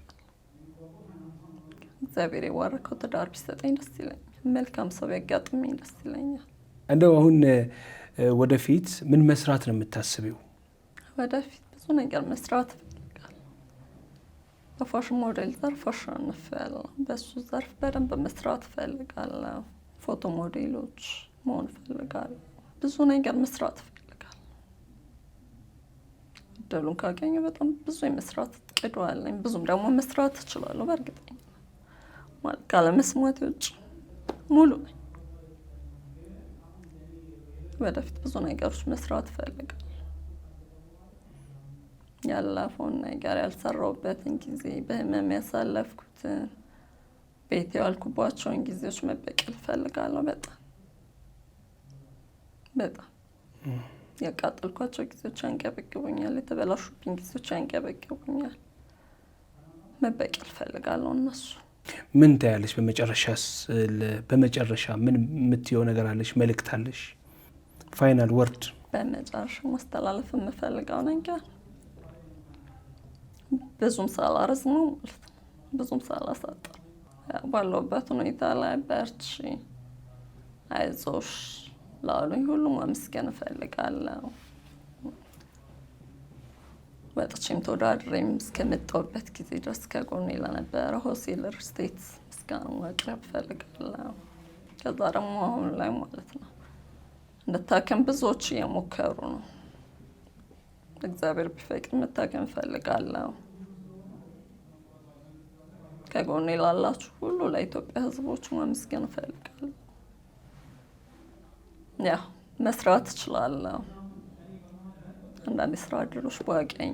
እግዚአብሔር የዋረከው ትዳር ቢሰጠኝ ደስ ይለኛል። መልካም ሰው ያጋጥመኝ ደስ ይለኛል። እንደው አሁን ወደፊት ምን መስራት ነው የምታስቢው? ወደፊት ብዙ ነገር መስራት እፈልጋለሁ። በፋሽን ሞዴል ዘርፍ አሸንፊያለሁ። በሱ ዘርፍ በደንብ መስራት እፈልጋለሁ። ፎቶ ሞዴሎች መሆን እፈልጋለሁ። ብዙ ነገር መስራት እፈልጋለሁ። እድሉን ካገኘ በጣም ብዙ የመስራት እቅዱ አለኝ። ብዙም ደግሞ መስራት እችላለሁ በእርግጠኛ ማለት ካለመስማት ውጭ ሙሉ ነኝ። ወደፊት ብዙ ነገሮች መስራት እፈልጋለሁ። ያለፈውን ነገር ያልሰራሁበትን ጊዜ በህመም ያሳለፍኩትን ቤት ያልኩባቸውን ጊዜዎች መበቀል እፈልጋለሁ። በጣም ያቃጠልኳቸው ጊዜዎች ያንገበግቡኛል። የተበላሹብኝ ጊዜዎች ያንገበግቡኛል። መበቀል እፈልጋለሁ እነሱ። ምን ታያለሽ? በመጨረሻ ምን የምትየው ነገር አለሽ? መልእክት አለሽ? ፋይናል ወርድ በመጨረሻ ማስተላለፍ የምፈልገው ነገር ብዙም ሳላረዝመው ማለት ነው፣ ብዙም ሳላሳጥር ባለሁበት ሁኔታ ላይ በርቺ፣ አይዞሽ ላሉኝ ሁሉ ማመስገን እፈልጋለሁ። ወጥቼም ተወዳድሬም እስከመጣሁበት ጊዜ ድረስ ከጎኔ ለነበረ ሆሴል ሪል ስቴት ምስጋና ማቅረብ እፈልጋለሁ። ከዛ ደግሞ አሁን ላይ ማለት ነው እንድታከም ብዙዎች እየሞከሩ ነው። እግዚአብሔር ቢፈቅድ መታከም እፈልጋለሁ። ከጎኔ ላላችሁ ሁሉ ለኢትዮጵያ ሕዝቦች ማመስገን እፈልጋለሁ። ያ መስራት እችላለሁ። አንዳንድ የስራ እድሎች ባገኝ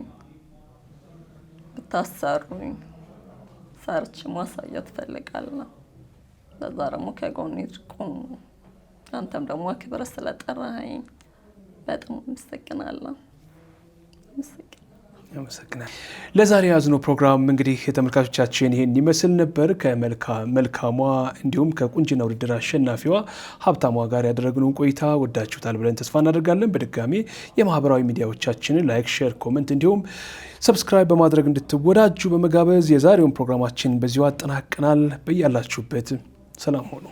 ብታሰሩኝ ሰርች ማሳየት እፈልጋለሁ። ለዛ ደግሞ ከጎኔ ቁሙ። አንተም ደግሞ አክብረህ ስለጠራኸኝ በጣም አመሰግናለሁ። አመሰግናለሁ። ለዛሬ ያዝነው ፕሮግራም እንግዲህ የተመልካቾቻችን ይሄን ይመስል ነበር። ከመልካሟ እንዲሁም ከቁንጅና ውድድር አሸናፊዋ ሀብታሟ ጋር ያደረግነውን ቆይታ ወዳችሁታል ብለን ተስፋ እናደርጋለን። በድጋሚ የማህበራዊ ሚዲያዎቻችንን ላይክ፣ ሼር፣ ኮመንት እንዲሁም ሰብስክራይብ በማድረግ እንድትወዳጁ በመጋበዝ የዛሬውን ፕሮግራማችን በዚሁ አጠናቅናል። በያላችሁበት ሰላም ሆኑ።